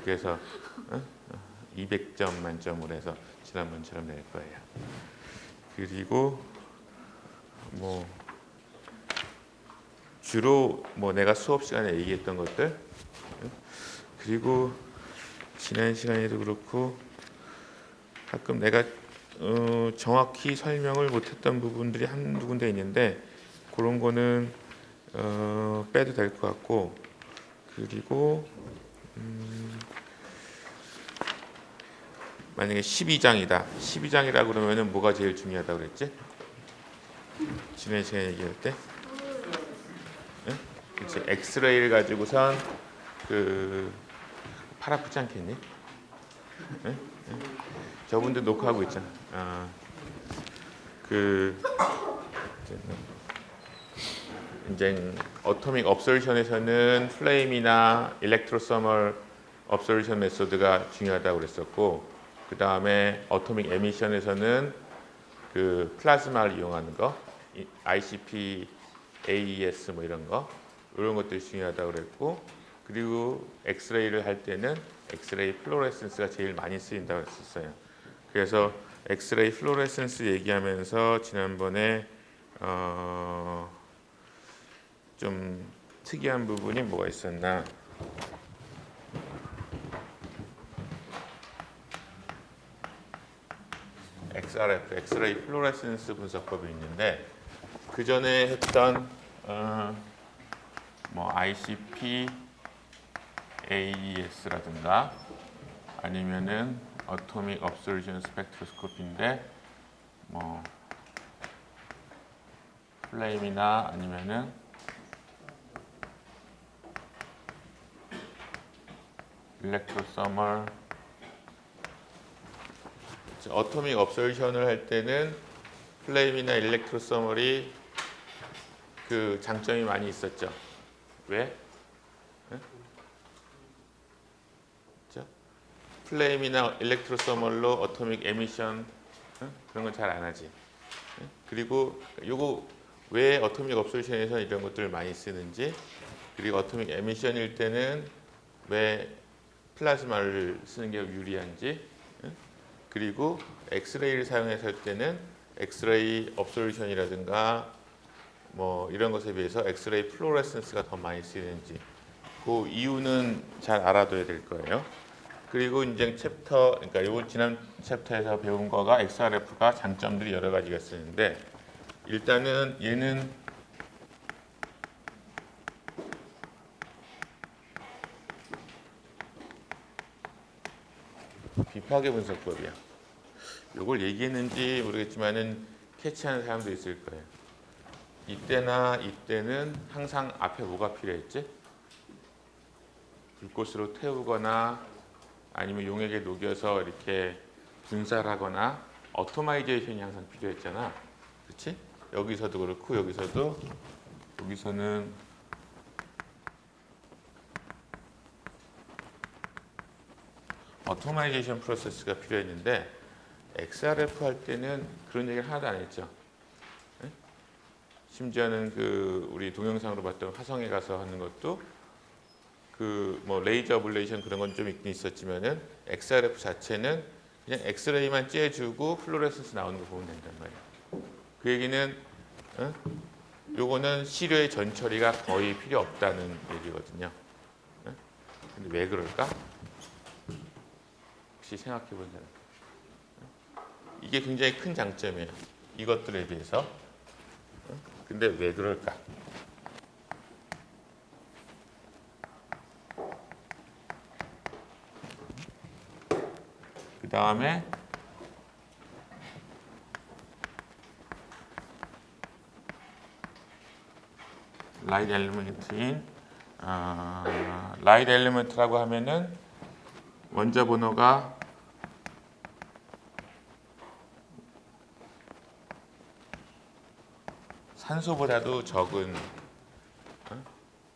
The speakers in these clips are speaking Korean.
이렇게 해서 200점 만점으로 해서 지난번처럼 낼 거예요. 그리고 뭐 주로 뭐 내가 수업 시간에 얘기했던 것들, 그리고 지난 시간에도 그렇고 가끔 내가 정확히 설명을 못했던 부분들이 한두 군데 있는데 그런 거는 빼도 될 것 같고, 그리고 만약에 12장이다. 12장이라 그러면은 뭐가 제일 중요하다고 그랬지? 지난 시간에 얘기할 때, 그치? 엑스레이를 가지고선 팔 아프지 않겠니? 저분들 녹화하고 있잖아. 이제 어토믹 업솔션에서는 플레임이나 일렉트로서멀 업솔션 메소드가 중요하다고 그랬었고, 그 다음에 어토믹 에미션에서는 그 플라즈마를 이용하는 거, ICP, AES 뭐 이런 것들이 중요하다고 그랬고, 그리고 엑스레이를 할 때는 엑스레이 플로레센스가 제일 많이 쓰인다고 했었어요. 그래서 엑스레이 플로레센스 얘기하면서 지난번에 좀 특이한 부분이 뭐가 있었나? XRF, 엑스레이 플로레센스 분석법이 있는데, 그 전에 했던 뭐 ICP, AES라든가 아니면은 어토믹 업솔션 스펙트로스코피인데 뭐 플레임이나 아니면은 일렉트로서멀, 어토믹 업솔션을 할 때는 플레임이나 일렉트로서멀이 그 장점이 많이 있었죠. 왜? 플레임이나 일렉트로서멀로 어토믹 에미션 그런 건 잘 안 하지. 그리고 요거 왜 어토믹 업솔션에서 이런 것들을 많이 쓰는지, 그리고 어토믹 에미션일 때는 왜 플라즈마를 쓰는 게 유리한지, 그리고 엑스레이를 사용해서 할 때는 엑스레이 업솔션이라든가 뭐 이런 것에 비해서 엑스레이 플로레센스가 더 많이 쓰이는지, 그 이유는 잘 알아둬야 될 거예요. 그리고 이제 챕터, 그러니까 요 지난 챕터에서 배운 거가 XRF가 장점들이 여러 가지가 있었는데, 일단은 얘는 비파괴 분석법이야. 요걸 얘기했는지 모르겠지만은 캐치하는 사람도 있을 거예요. 이때나 이때는 항상 앞에 뭐가 필요했지? 불꽃으로 태우거나 아니면 용액에 녹여서 이렇게 분사하거나 오토마이제이션이 항상 필요했잖아. 그렇지? 여기서도 그렇고 여기서는 오토마이제이션 프로세스가 필요했는데 XRF 할 때는 그런 얘기를 하나도 안 했죠. 네? 심지어는 그 우리 동영상으로 봤던 화성에 가서 하는 것도 그 뭐 레이저 어블레이션 그런 건 좀 있긴 있었지만은 XRF 자체는 그냥 엑스레이만 쬐주고 플로레센스 나오는 거 보면 된단 말이야. 그 얘기는 요거는 시료의 전처리가 거의 필요 없다는 얘기거든요. 근데 왜 그럴까? 혹시 생각해 본 사람? 이게 굉장히 큰 장점이에요. 이것들에 비해서. 근데 왜 그럴까? 그 다음에 라이트 엘리먼트인 라이트 엘리먼트라고 하면은 원자 번호가 산소보다도 적은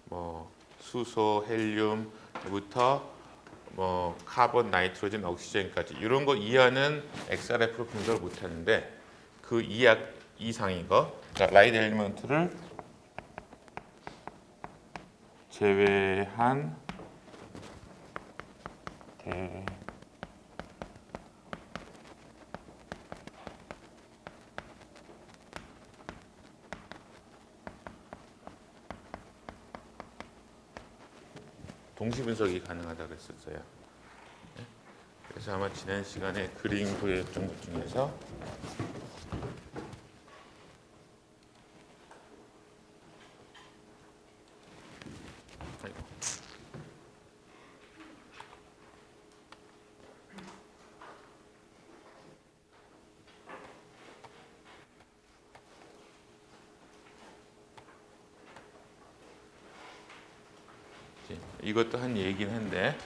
뭐 수소, 헬륨부터 뭐 카본, 나이트로젠, 옥시젠까지 이런 거 이하는 XRF로 분석을 못 하는데 그 이상인 거, 그러니까 라이트 엘리먼트를 제외한 동시 분석이 가능하다고 그랬었어요. 네? 그래서 아마 지난 시간에 그림 보여줬던 것 중에서 아이고. 이것도 한 얘기긴 한데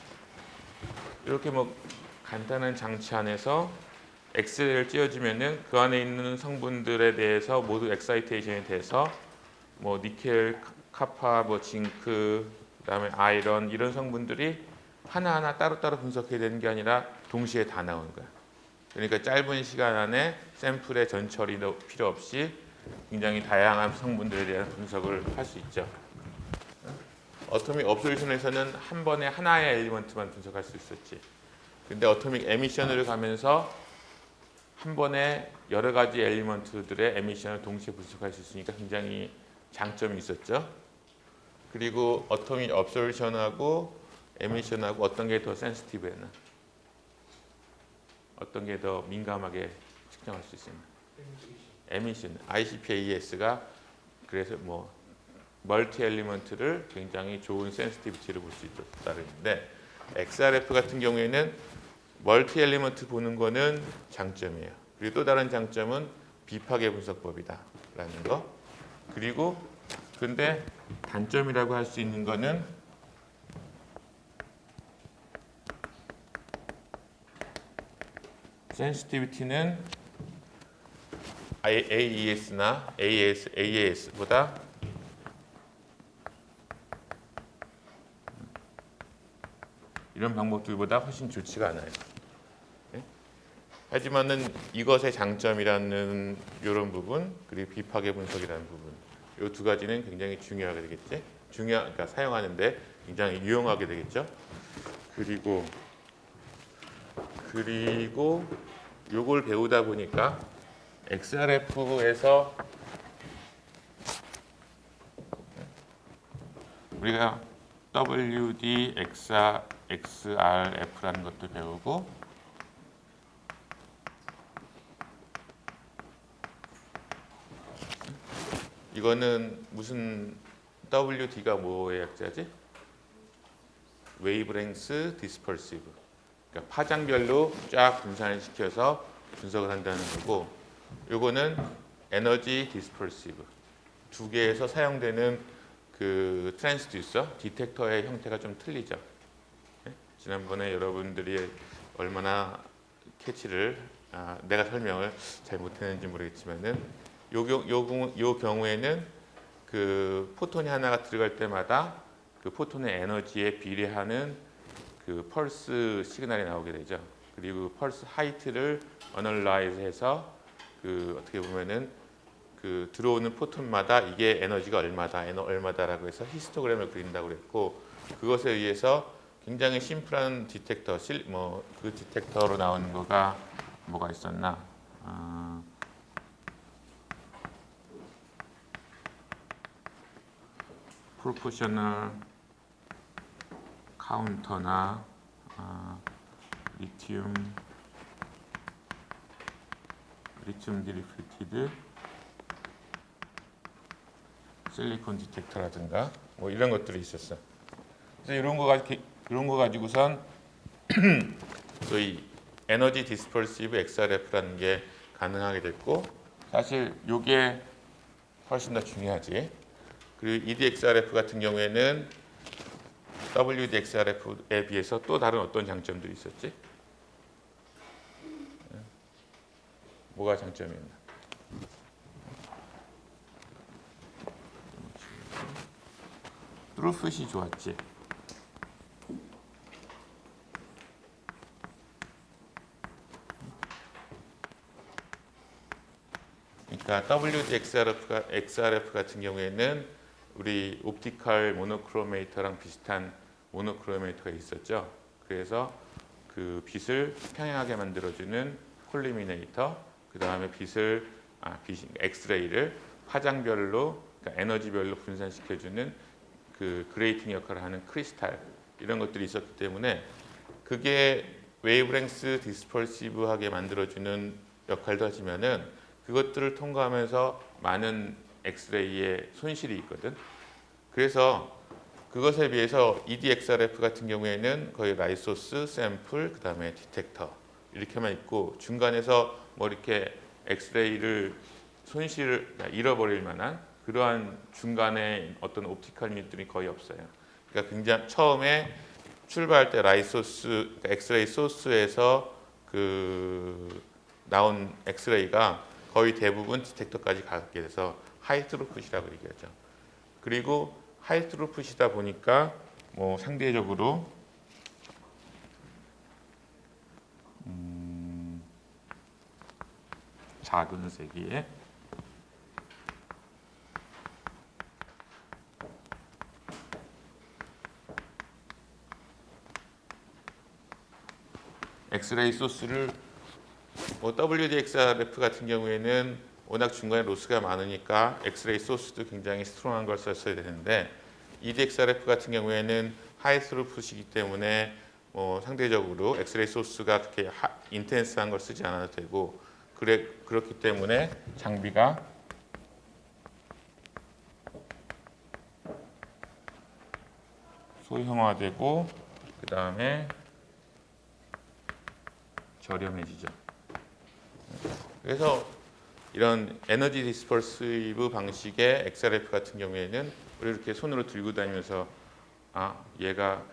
이렇게 뭐 간단한 장치 안에서 엑셀을 띄워주면은 그 안에 있는 성분들에 대해서 모두 엑사이테이션이 돼서 뭐 니켈, 카파, 뭐 징크, 그다음에 아이런 이런 성분들이 하나하나 따로따로 분석해야 되는 게 아니라 동시에 다 나오는 거야. 그러니까 짧은 시간 안에 샘플의 전처리도 필요 없이 굉장히 다양한 성분들에 대한 분석을 할 수 있죠. 어토믹 업솔루션에서는 한 번에 하나의 엘리먼트만 분석할 수 있었지. 근데 어토믹 에미션을 가면서 한 번에 여러 가지 엘리먼트들의 에미션을 동시에 분석할 수 있으니까 굉장히 장점이 있었죠. 그리고 어토믹 업솔루션하고 에미션하고 어떤 게 더 센시티브했나? 어떤 게 더 민감하게 측정할 수 있었나? 에미션, ICP-AES가 그래서 뭐 멀티 엘리먼트를 굉장히 좋은 센시티비티를 볼 수 있다는 건데 XRF 같은 경우에는 멀티 엘리먼트 보는 거는 장점이에요. 그리고 또 다른 장점은 비파괴 분석법이다라는 거. 그리고 근데 단점이라고 할 수 있는 거는 센시티비티는 AES나 AAS보다 이런 방법들보다 훨씬 좋지가 않아요. 네? 하지만은 이것의 장점이라는 이런 부분 그리고 비파괴 분석이라는 부분 이 두 가지는 굉장히 중요하게 되겠지. 그러니까 사용하는데 굉장히 유용하게 되겠죠. 그리고 요걸 배우다 보니까 XRF에서 우리가 WD, XRF라는 것도 배우고 이거는 무슨 WD가 뭐의 약자지? 웨이브랭스 디스퍼시브. 그러니까 파장별로 쫙 분산을 시켜서 분석을 한다는 거고 요거는 에너지 디스퍼시브. 두 개에서 사용되는 그 트랜스듀서, 디텍터의 형태가 좀 틀리죠. 네? 지난번에 여러분들이 얼마나 캐치를 내가 설명을 잘 못했는지 모르겠지만은 요 경우에는 그 포톤이 하나가 들어갈 때마다 그 포톤의 에너지에 비례하는 그 펄스 시그널이 나오게 되죠. 그리고 펄스 하이트를 어널라이즈해서 그 어떻게 보면은 그 들어오는 포톤마다 이게 에너지가 얼마다라고 해서 히스토그램을 그린다고 그랬고 그것에 의해서 굉장히 심플한 디텍터, 그 디텍터로 나오는 거가 뭐가 있었나? 프로포셔널 카운터나 리튬 디리프티드 실리콘 디텍터라든가 뭐 이런 것들이 있었어. 그래서 이런 거 가지고선 소위 에너지 디스퍼시브 XRF라는 게 가능하게 됐고 사실 이게 훨씬 더 중요하지. 그리고 EDXRF 같은 경우에는 WDXRF에 비해서 또 다른 어떤 장점들이 있었지? 뭐가 장점이었나? 트루핏이 좋았지. 그러니까 XRF 같은 경우에는 우리 옵티컬 모노크로메이터랑 비슷한 모노크로메이터가 있었죠. 그래서 그 빛을 평행하게 만들어주는 콜리미네이터, 그 다음에 엑스레이를 파장별로, 그러니까 에너지별로 분산시켜주는 그 그레이팅 역할을 하는 크리스탈, 이런 것들이 있었기 때문에 그게 웨이브랭스 디스퍼시브하게 만들어주는 역할도 하지만은 그것들을 통과하면서 많은 엑스레이의 손실이 있거든. 그래서 그것에 비해서 EDXRF 같은 경우에는 거의 라이소스, 샘플, 그 다음에 디텍터 이렇게만 있고 중간에서 뭐 이렇게 엑스레이를 손실을 잃어버릴 만한 그러한 중간에 어떤 옵티컬 유닛들이 거의 없어요. 그러니까 굉장히 처음에 출발할 때 라이소스, 엑스레이 소스에서 그 나온 엑스레이가 거의 대부분 디텍터까지 가게 돼서 하이트루풋이라고 얘기하죠. 그리고 하이트루풋이다 보니까 뭐 상대적으로 작은 세기에 엑스레이 소스를 뭐 WDXRF 같은 경우에는 워낙 중간에 로스가 많으니까 엑스레이 소스도 굉장히 스트롱한 걸 썼어야 되는데 EDXRF 같은 경우에는 하이스루풋이기 때문에 뭐 상대적으로 엑스레이 소스가 그렇게 인텐스한 걸 쓰지 않아도 되고 그렇기 때문에 장비가 소형화되고 그 다음에 저렴해지죠. 그래서 이런 에너지 디스퍼시브 방식의 XRF 같은 경우에는 우리 이렇게 손으로 들고 다니면서 아 얘가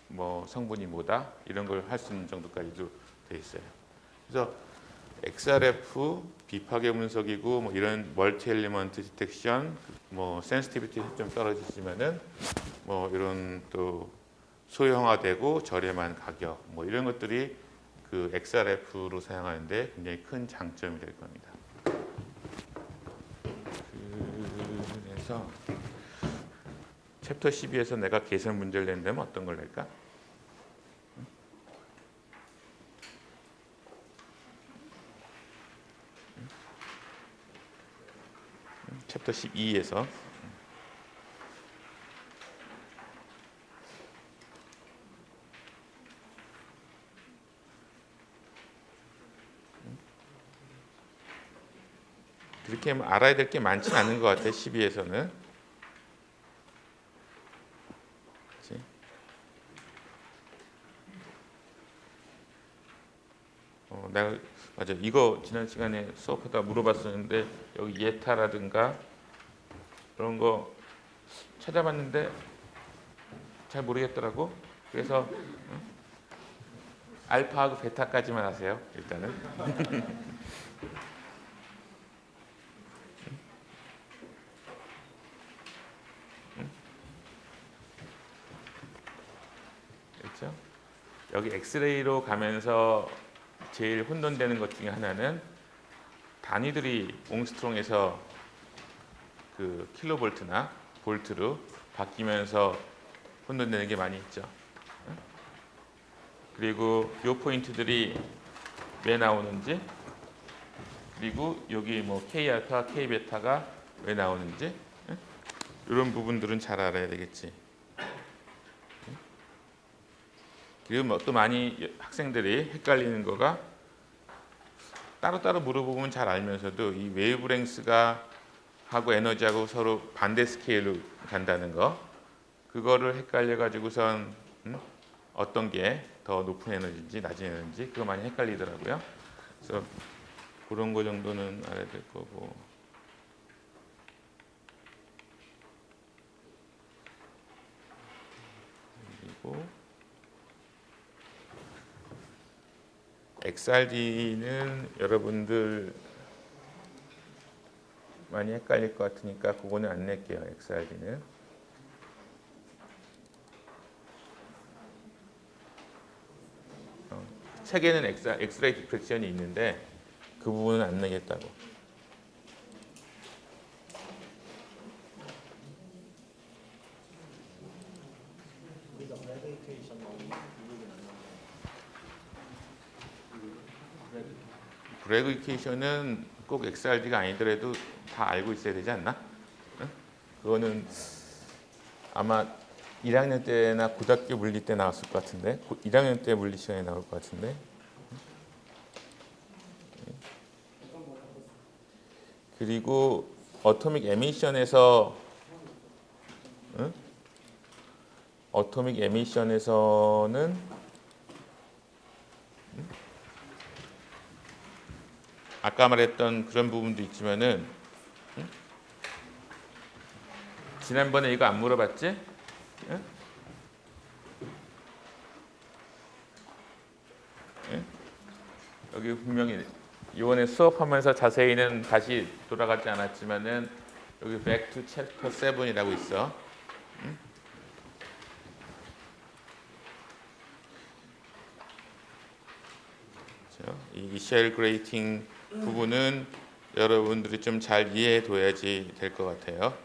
뭐 성분이 뭐다 이런 걸 할 수 있는 정도까지도 돼 있어요. 그래서 XRF 비파괴 분석이고 뭐 이런 멀티 엘리먼트 디텍션 뭐 센시티비티 좀 떨어지지만은 뭐 이런 또 소형화되고 저렴한 가격 뭐 이런 것들이 그 XRF로 사용하는데 굉장히 큰 장점이 될 겁니다. 그래서 챕터 12에서 내가 계산 문제를 낸다면 어떤 걸 낼까? 챕터 12에서 그렇게 알아야 될 게 많지는 않은 것 같아. 12에서는 내가 맞아 이거 지난 시간에 수업하다 물어봤었는데 여기 예타라든가 그런 거 찾아봤는데 잘 모르겠더라고. 그래서 알파하고 베타까지만 하세요. 일단은. 그렇죠? 여기 엑스레이로 가면서 제일 혼돈되는 것 중에 하나는 단위들이 옹스트롱에서 그 킬로볼트나 볼트로 바뀌면서 혼돈되는 게 많이 있죠. 그리고 이 포인트들이 왜 나오는지, 그리고 여기 뭐 K알파, K베타가 왜 나오는지 이런 부분들은 잘 알아야 되겠지. 그리고 뭐 또 많이 학생들이 헷갈리는 거가 따로따로 물어보면 잘 알면서도 이 웨이브랭스가 하고 에너지하고 서로 반대 스케일로 간다는 거, 그거를 헷갈려 가지고선 어떤 게 더 높은 에너지인지 낮은 에너지인지 그거 많이 헷갈리더라고요. 그래서 그런 거 정도는 알아야 될 거고. 그리고 XRD는 여러분들 많이 헷갈릴 것 같으니까 그거는 안 낼게요. XRD는. 책에는 엑스레이 디프렉션이 있는데 그 부분은 안 내겠다고. 브레그 이퀘이션은 꼭 XRD가 아니더라도 다 알고 있어야 되지 않나? 응? 그거는 아마 1학년 때나 고등학교 물리 때 나왔을 것 같은데 1학년 때 물리 시간에 나올 것 같은데 그리고 어토믹 에미션에서 응? 어토믹 에미션에서는 아까 말했던 그런 부분도 있지만은 응? 지난번에 이거 안 물어봤지? 응? 응? 여기 분명히 이번에 수업하면서 자세히는 다시 돌아가지 않았지만은 여기 back to chapter 7이라고 있어. 응? 이 쉘 그레이팅 부분은 여러분들이 좀 잘 이해해 둬야지 될 것 같아요.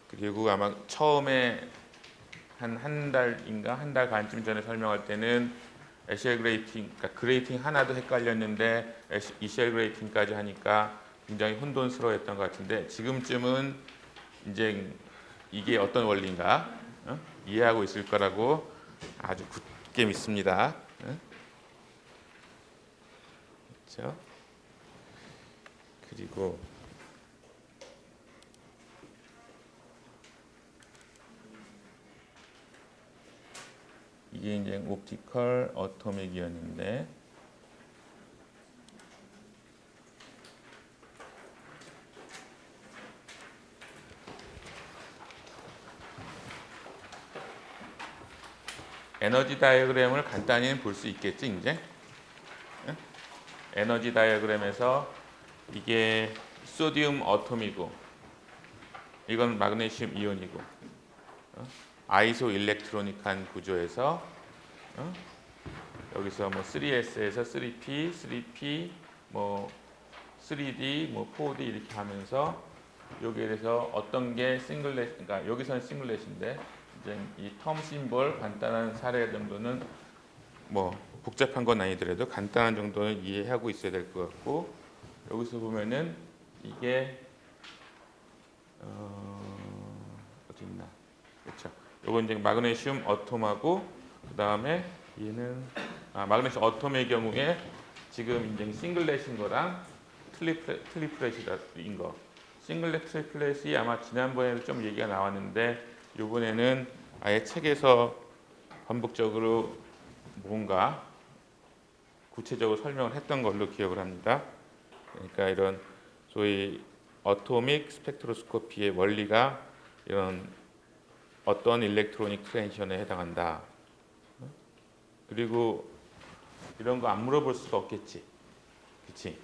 그리고 아마 처음에 한 달인가 한 달 반쯤 전에 설명할 때는 쉘 그레이팅, 그러니까 그레이팅 하나도 헷갈렸는데 이 쉘 그레이팅까지 하니까 굉장히 혼돈스러웠던 것 같은데 지금쯤은 이제 이게 어떤 원리인가 이해하고 있을 거라고 아주 굳게 믿습니다. 그렇죠? 그리고 이게 이제 옵티컬 어토믹이었는데 에너지 다이어그램을 간단히 볼 수 있겠지 이제? 응? 에너지 다이어그램에서 이게 소디움 어톰이고 이건 마그네슘 이온이고 아이소 일렉트로닉한 구조에서 여기서 뭐 3S에서 3P, 3P, 뭐 3D, 뭐 4D 이렇게 하면서 여기에 대해서 어떤 게 싱글렛, 그러니까 여기서는 싱글렛인데 이제 이 텀 심볼 간단한 사례 정도는 뭐 복잡한 건 아니더라도 간단한 정도는 이해하고 있어야 될 것 같고 여기서 보면은 이게 어디 있나? 그렇죠. 요건 이제 마그네슘 어톰하고 그 다음에 얘는 마그네슘 어톰의 경우에 지금 이제 싱글렛인 거랑 트리플렛인 거. 싱글렛 트리플렛이 아마 지난번에도 좀 얘기가 나왔는데 이번에는 아예 책에서 반복적으로 뭔가 구체적으로 설명을 했던 걸로 기억을 합니다. 그러니까 이런 소위 어토믹 스펙트로스코피의 원리가 이런 어떤 일렉트로닉 트랜지션에 해당한다. 그리고 이런 거 안 물어볼 수가 없겠지. 그치?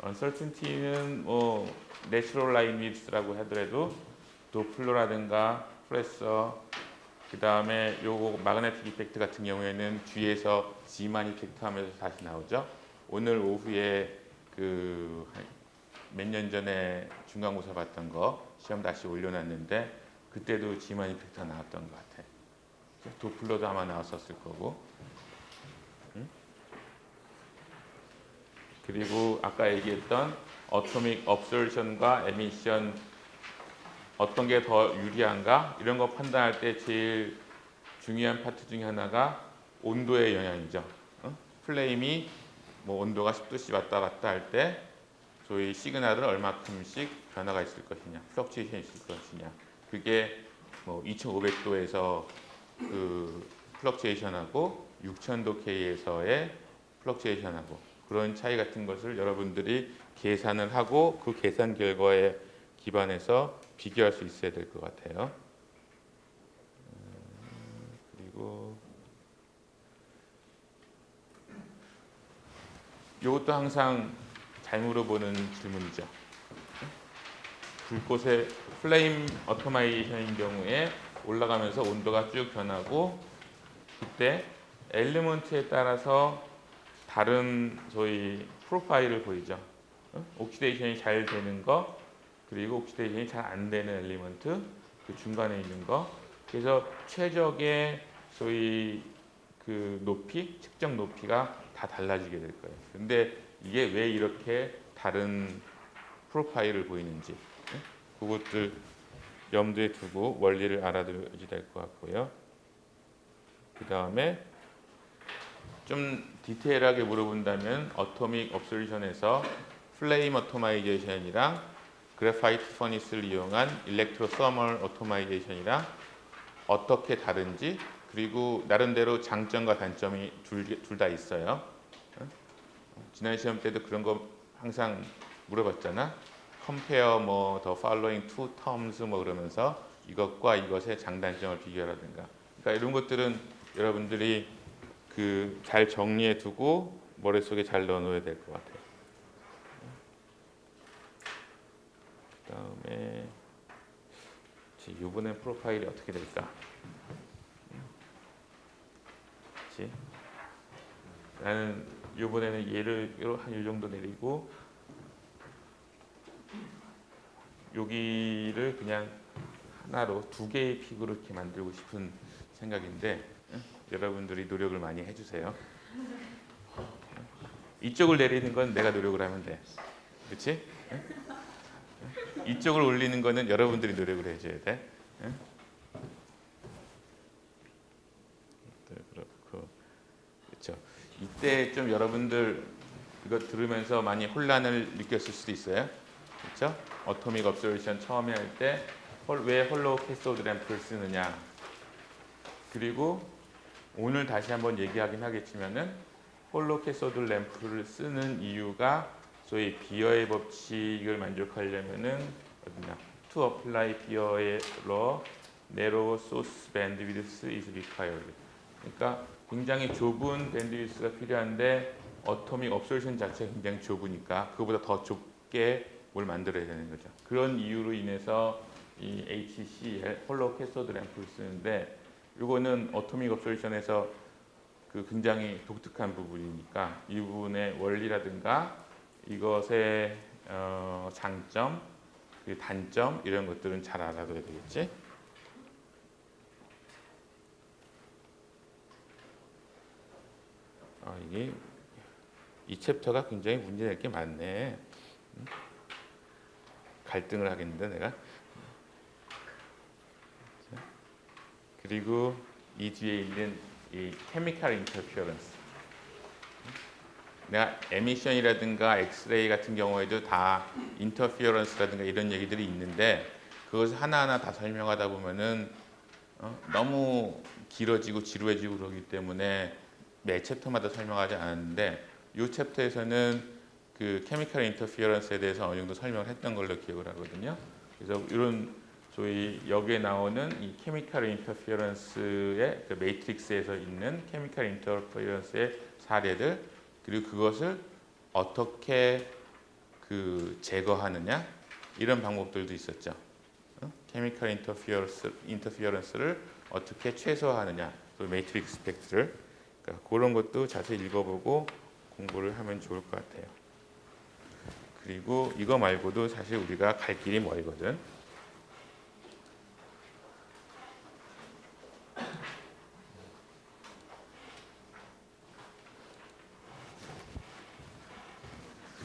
uncertainty는 뭐 내추럴 라인 width라고 하더라도 도플러라든가 프레서 그 다음에 요거 마그네틱 이펙트 같은 경우에는 뒤에서 G만 이펙트 하면서 다시 나오죠. 오늘 오후에 그 몇 년 전에 중간고사 봤던 거 시험 다시 올려놨는데 그때도 G만 이펙트가 나왔던 것 같아. 도플러도 아마 나왔었을 거고. 응? 그리고 아까 얘기했던 어토믹 업솔션과 에미션 어떤 게 더 유리한가 이런 거 판단할 때 제일 중요한 파트 중에 하나가 온도의 영향이죠. 플레임이 뭐 온도가 10도씨 왔다 갔다 할 때 소위 시그널은 얼마큼씩 변화가 있을 것이냐, 플럭츄에이션이 있을 것이냐. 그게 뭐 2500도에서 그 플럭츄에이션하고 6000도 K에서의 플럭츄에이션하고 그런 차이 같은 것을 여러분들이 계산을 하고 그 계산 결과에 기반해서 비교할 수 있어야 될 것 같아요. 그리고 이것도 항상 잘 물어보는 질문이죠. 불꽃의 플레임 어토마이제이션인 경우에 올라가면서 온도가 쭉 변하고 그때 엘리먼트에 따라서 다른 저희 프로파일을 보이죠. 옥시데이션이 잘 되는 거 그리고 옥시데이션이 잘 안 되는 엘리먼트 그 중간에 있는 거 그래서 최적의 소위 그 높이, 측정 높이가 다 달라지게 될 거예요. 근데 이게 왜 이렇게 다른 프로파일을 보이는지 그것들 염두에 두고 원리를 알아둬야 될 것 같고요. 그 다음에 좀 디테일하게 물어본다면 어토믹 옵솔루션에서 플레임 오토마이제이션이랑 그래파이트 퍼니스를 이용한 일렉트로 서멀 오토마이제이션이랑 어떻게 다른지, 그리고 나름대로 장점과 단점이 둘 다 있어요. 지난 시험 때도 그런 거 항상 물어봤잖아. compare 뭐 the following two terms 뭐 그러면서 이것과 이것의 장단점을 비교하라든가. 그러니까 이런 것들은 여러분들이 그 잘 정리해 두고 머릿속에 잘 넣어 놓아야 될 것 같아요. 그다음에 이번엔 프로파일이 어떻게 될까? 그치? 나는 이번에는 얘를 한 이 정도 내리고 여기를 그냥 하나로 두 개의 픽으로 이렇게 만들고 싶은 생각인데 여러분들이 노력을 많이 해주세요. 이쪽을 내리는 건 내가 노력을 하면 돼. 그렇지? 이쪽을 올리는 거는 여러분들이 노력을 해줘야 돼. 그렇고, 그렇죠. 이때 좀 여러분들 이거 들으면서 많이 혼란을 느꼈을 수도 있어요. 그렇죠? 어토믹 옵솔루션 처음에 할 때 왜 홀로우 캐소드 램프를 쓰느냐. 그리고 오늘 다시 한번 얘기하긴 하겠지만은 홀로우 캐소드 램프를 쓰는 이유가 소위 비어의 법칙을 만족하려면은 어디냐? To apply 비어의 law, narrow source bandwidth is required. 그러니까 굉장히 좁은 밴드위스가 필요한데 어토믹 옵솔루션 자체가 굉장히 좁으니까 그거보다 더 좁게 뭘 만들어야 되는 거죠. 그런 이유로 인해서 이 HCl 홀로우 캐소드 램프를 쓰는데 이거는 어토믹 옵솔루션에서 그 굉장히 독특한 부분이니까 이 부분의 원리라든가 이것의 장점, 그 단점 이런 것들은 잘 알아둬야 되겠지. 이게 이 챕터가 굉장히 문제될 게 많네. 갈등을 하겠는데 내가. 그리고 이 뒤에 있는 이 케미컬 인터피어런스. 내가 에미션이라든가 엑스레이 같은 경우에도 다 인터피어런스라든가 이런 얘기들이 있는데 그것을 하나하나 다 설명하다 보면은 너무 길어지고 지루해지고 그러기 때문에 매 챕터마다 설명하지 않았는데 이 챕터에서는 그 케미컬 인터피어런스에 대해서 어느 정도 설명을 했던 걸로 기억을 하거든요. 그래서 이런 소위 여기에 나오는 이 케미컬 인터피어런스의 그 매트릭스에서 있는 케미컬 인터피어런스의 사례들 그리고 그것을 어떻게 그 제거하느냐 이런 방법들도 있었죠. 케미컬 인터피어런스를 어떻게 최소화하느냐 또 매트릭스 스펙트를 그러니까 그런 것도 자세히 읽어보고 공부를 하면 좋을 것 같아요. 그리고 이거 말고도 사실 우리가 갈 길이 멀거든.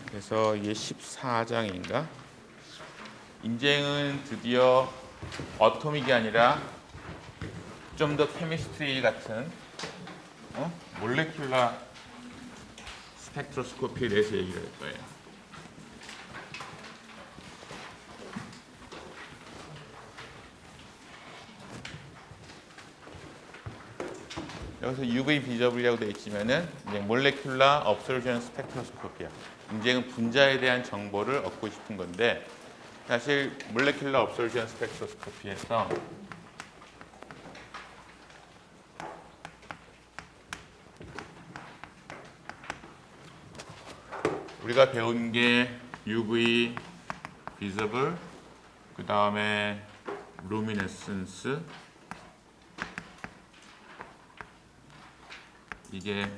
그래서 이게 14장인가? 인쟁은 드디어 어토믹이 아니라 좀 더 케미스트리 같은 몰레큘라 스펙트로스코피에 대해서 얘기를 할 거예요. 여기서 UV 비저블이라고 되어 있지만은 이제 몰레큘라 업솔루션 스펙트로스코피야. 인쟁은 분자에 대한 정보를 얻고 싶은 건데 사실 몰레큘라 업솔루션 스펙트로스코피에서 우리가 배운 게 UV 비저블, 그 다음에 루미네센스, 이게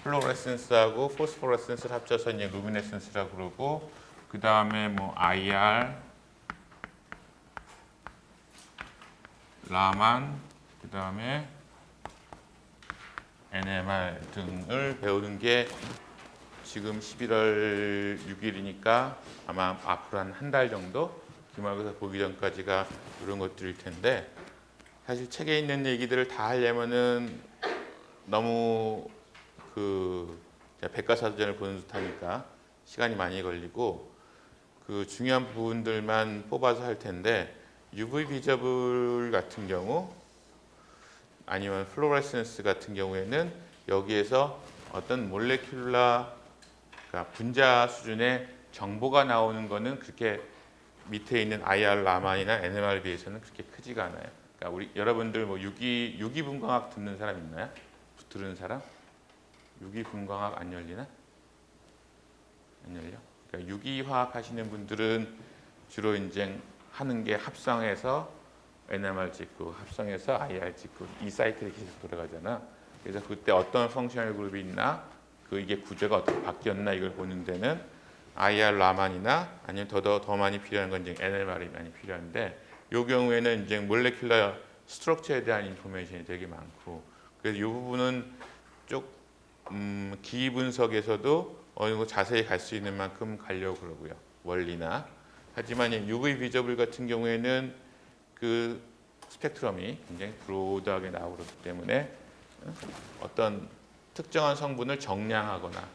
플로레센스하고 포스포레센스를 합쳐서 이제 루미네센스라고 그러고 그 다음에 뭐 IR, 라만, 그 다음에 NMR 등을 배우는 게 지금 11월 6일이니까 아마 앞으로 한 달 정도 기말고사 보기 전까지가 이런 것들일 텐데, 사실 책에 있는 얘기들을 다 하려면은 너무 그 백과사전을 보는 듯하니까 시간이 많이 걸리고, 그 중요한 부분들만 뽑아서 할 텐데, UV 비저블 같은 경우 아니면 플로레센스 같은 경우에는 여기에서 어떤 몰레큘라, 그러니까 분자 수준의 정보가 나오는 거는 그렇게 밑에 있는 IR 라만이나 NMR에 비해서는 그렇게 크지가 않아요. 그러니까 우리 여러분들 뭐 유기분광학 듣는 사람 있나요? 들은 사람? 유기분광학 안 열리나? 안 열려? 그러니까 유기화학 하시는 분들은 주로 이제 하는 게 합성해서 NMR 찍고 합성해서 IR 찍고 이 사이클이 계속 돌아가잖아. 그래서 그때 어떤 펑셔널 그룹이 있나, 그 이게 구조가 어떻게 바뀌었나 이걸 보는 데는 IR 라만이나 아니면 더 많이 필요한 건 이제 NMR이 많이 필요한데, 이 경우에는 이제 몰레큘러 스트럭처에 대한 인포메이션이 되게 많고, 그래서 이 부분은 기 분석에서도 어느 정도 자세히 갈 수 있는 만큼 가려고 그러고요. 원리나. 하지만 UV 비저블 같은 경우에는 그 스펙트럼이 굉장히 브로드하게 나오기 때문에 어떤 특정한 성분을 정량하거나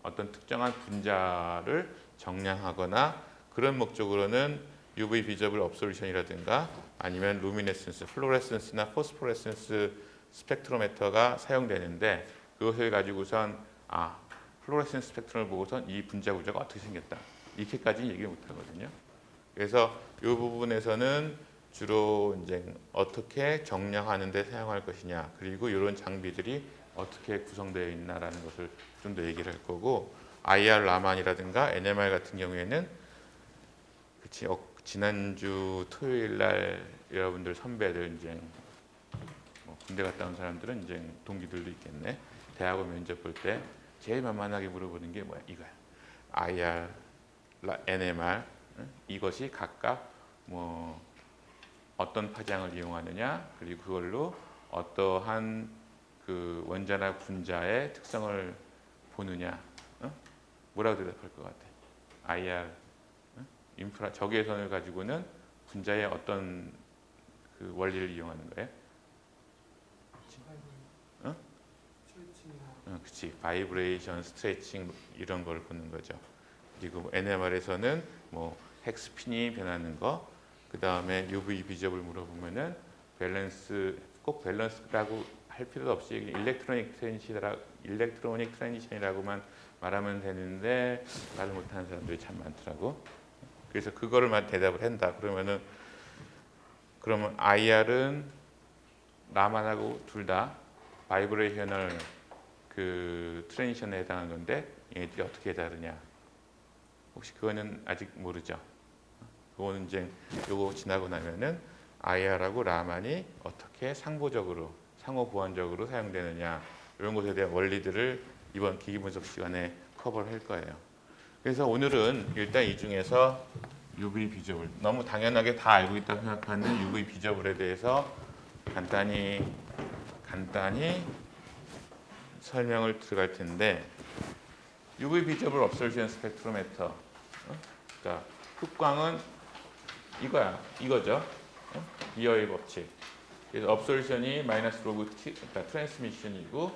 어떤 특정한 분자를 정량하거나 그런 목적으로는 UV 비저블 업솔루션이라든가 아니면 루미네센스, 플로레센스나 포스포레센스 스펙트로메터가 사용되는데, 그것을 가지고선 플로레센스 스펙트럼을 보고선 이 분자 구조가 어떻게 생겼다, 이렇게까지는 얘기 못 하거든요. 그래서 이 부분에서는 주로 이제 어떻게 정량하는 데 사용할 것이냐, 그리고 이런 장비들이 어떻게 구성되어 있나라는 것을 좀 더 얘기를 할 거고, IR 라만이라든가 NMR 같은 경우에는 지난주 토요일 날 여러분들 선배들 이제 군대 갔다 온 사람들은 이제 동기들도 있겠네. 대학원 면접 볼 때 제일 만만하게 물어보는 게 뭐야? 이거야. IR, NMR, 이것이 각각 뭐 어떤 파장을 이용하느냐, 그리고 그걸로 어떠한 그 원자나 분자의 특성을 보느냐, 뭐라고 대답할 것 같아? IR 인프라 적외선을 가지고는 분자의 어떤 그 원리를 이용하는 거예요? 그치. 바이브레이션, 스트레칭 이런 걸 보는 거죠. 그리고 NMR에서는 뭐 헥스핀이 변하는 거, 그 다음에 UV 비저블 물어보면은 밸런스, 꼭 밸런스라고 할 필요도 없이 일렉트로닉 트랜지션이라고만 말하면 되는데 말을 못하는 사람들이 참 많더라고. 그래서 그거를만 대답을 한다. 그러면 IR은 라만하고 둘 다 바이브레이셔널 그 트랜지션에 해당하는 건데 얘네들이 어떻게 다르냐? 혹시 그거는 아직 모르죠? 그거는 이제 요거 지나고 나면은 IR하고 라만이 어떻게 상호 보완적으로 사용되느냐, 이런 것에 대한 원리들을 이번 기기 분석 시간에 커버를 할 거예요. 그래서 오늘은 일단 이 중에서 UV 비저블, 너무 당연하게 다 알고 있다고 생각하는 UV 비저블에 대해서 간단히 설명을 들어갈 텐데, UV 비저블 업솔루션 스펙트로메터, 그러니까 흑광은 이거죠. 비어의 법칙. 그래서 업솔루션이 마이너스 로그 T, 그러니까 트랜스미션이고,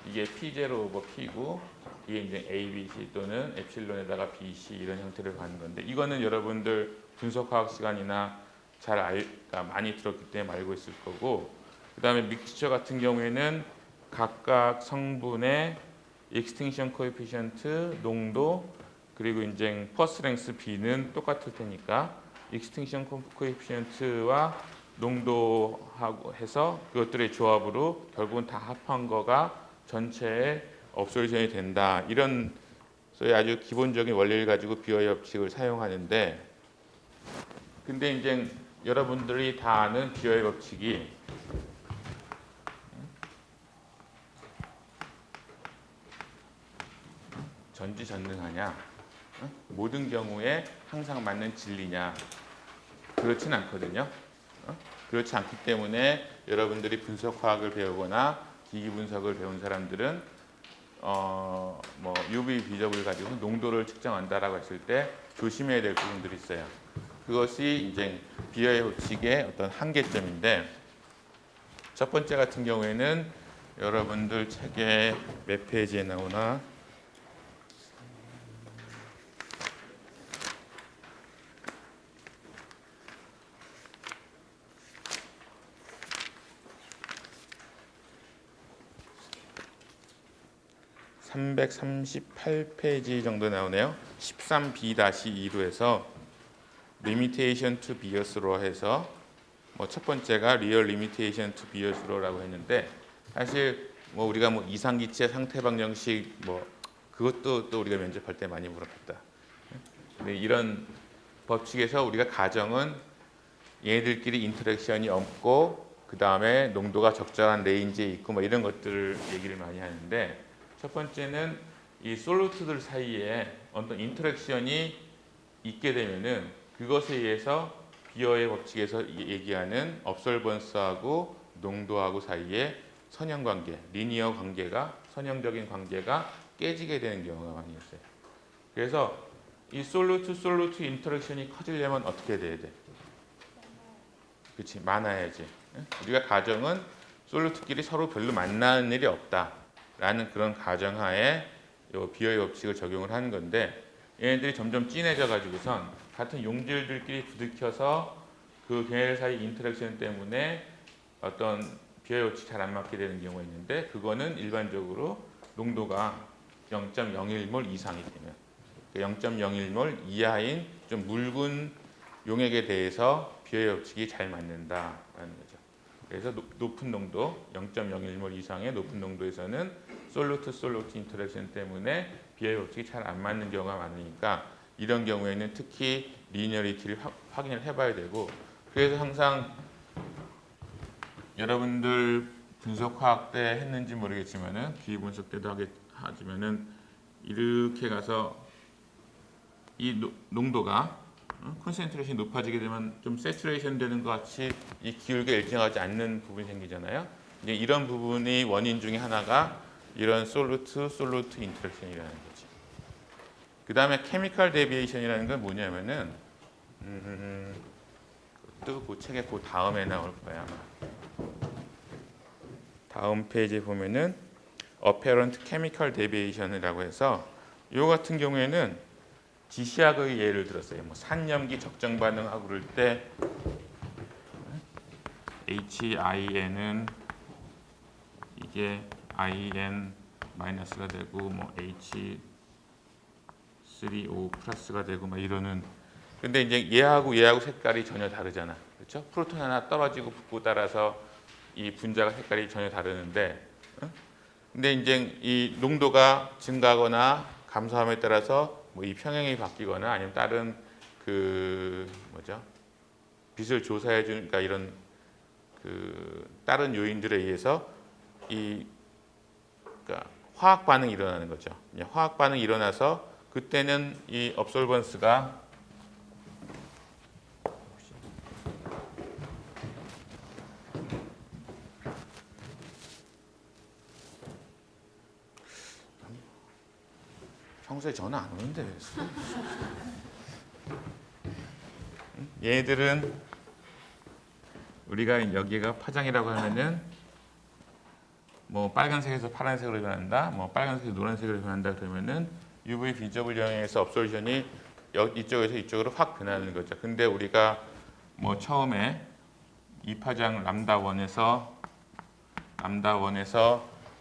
이게 P0 오버 P고, 이게 이제 ABC 또는 에필론에다가 BC 이런 형태를 갖는 건데, 이거는 여러분들 분석화학 시간이나 그러니까 많이 들었기 때문에 알고 있을 거고, 그 다음에 믹스처 같은 경우에는 각각 성분의 익스팅션 코에피션트, 농도, 그리고 이제 퍼스랭스 B는 똑같을 테니까 익스팅션 코에피션트와 농도하고 해서 그것들의 조합으로 결국은 다 합한 거가 전체의 업솔루션이 된다. 이런 소위 아주 기본적인 원리를 가지고 비어의 법칙을 사용하는데, 근데 이제 여러분들이 다 아는 비어의 법칙이 전지전능하냐? 모든 경우에 항상 맞는 진리냐? 그렇진 않거든요. 그렇지 않기 때문에 여러분들이 분석화학을 배우거나 기기 분석을 배운 사람들은 뭐 UV 비접을 가지고 농도를 측정한다라고 했을 때 조심해야 될 부분들이 있어요. 그것이 이제 비어의 법칙의 어떤 한계점인데, 첫 번째 같은 경우에는 여러분들 책에 몇 페이지에 나오나? 338페이지 정도 나오네요. 13B-2로 해서 limitation to bias로 해서 뭐 첫 번째가 real limitation to bias로라고 했는데, 사실 뭐 우리가 뭐 이상기체 상태 방정식 뭐 그것도 또 우리가 면접할 때 많이 물어봤다. 근데 이런 법칙에서 우리가 가정은 얘네들끼리 인터랙션이 없고 그 다음에 농도가 적절한 레인지에 있고 뭐 이런 것들을 얘기를 많이 하는데, 첫 번째는 이 솔루트들 사이에 어떤 인터랙션이 있게 되면은 그것에 의해서 비어의 법칙에서 얘기하는 업솔번스하고 농도하고 사이에 선형관계, 리니어 관계가, 선형적인 관계가 깨지게 되는 경우가 많이 있어요. 그래서 이 솔루트 인터랙션이 커지려면 어떻게 돼야 돼? 그렇지, 많아야지. 우리가 가정은 솔루트끼리 서로 별로 만나는 일이 없다라는 그런 가정하에 요 비어의 법칙을 적용을 하는 건데, 얘네들이 점점 진해져 가지고선 같은 용질들끼리 부딪혀서 그 걔네들 사이 인터랙션 때문에 어떤 비어의 법칙이 잘 안 맞게 되는 경우가 있는데, 그거는 일반적으로 농도가 0.01몰 이상이 되면, 0.01몰 이하인 좀 묽은 용액에 대해서 비어의 법칙이 잘 맞는다라는 거죠. 그래서 높은 농도, 0.01몰 이상의 높은 농도에서는 솔루트 인터랙션 때문에 비어의 법칙이 잘 안 맞는 경우가 많으니까, 이런 경우에는 특히 리니어리티를 확인을 해봐야 되고, 그래서 항상 여러분들 분석화학 때 했는지 모르겠지만은 기기 분석 때도 하지만은 이렇게 가서 이 농도가 콘센트레이션이 높아지게 되면 좀 세츄레이션 되는 것 같이 이 기울기가 일정하지 않는 부분이 생기잖아요. 이제 이런 부분이 원인 중에 하나가 이런 솔루트 인터랙션이라는 거지. 그 다음에 케미컬 데비에이션이라는 건 뭐냐면은 또 그 책의 그 다음에 나올 거야 아마. 다음 페이지에 보면은 apparent chemical deviation이라고 해서 요 같은 경우에는 지시학의 예를 들었어요. 뭐 산염기 적정 반응하고 그럴 때 HIN은 이게 IN 마이너스가 되고 뭐 H3O 플러스가 되고 막 이러는. 근데 이제 얘하고 색깔이 전혀 다르잖아. 그렇죠? 프로톤 하나 떨어지고 붙고 따라서 이 분자가 색깔이 전혀 다르는데, 근데 이제 이 농도가 증가하거나 감소함에 따라서 뭐 이 평형이 바뀌거나 아니면 다른 그 뭐죠? 빛을 조사해 주는, 그러니까 이런 그 다른 요인들에 의해서 이 그러니까 화학 반응이 일어나는 거죠. 화학 반응이 일어나서 그때는 이 업솔번스가 평소에 전화 안 오는데 얘들은 우리가 여기가 파장이라고 하면은 뭐 빨간색에서 파란색으로 변한다, 뭐 빨간색에서 노란색으로 변한다 그러면은 UV 비저블 영향에서 업솔션이 이쪽에서 이쪽으로 확 변하는 거죠. 근데 우리가 뭐 처음에 이 파장 람다1에서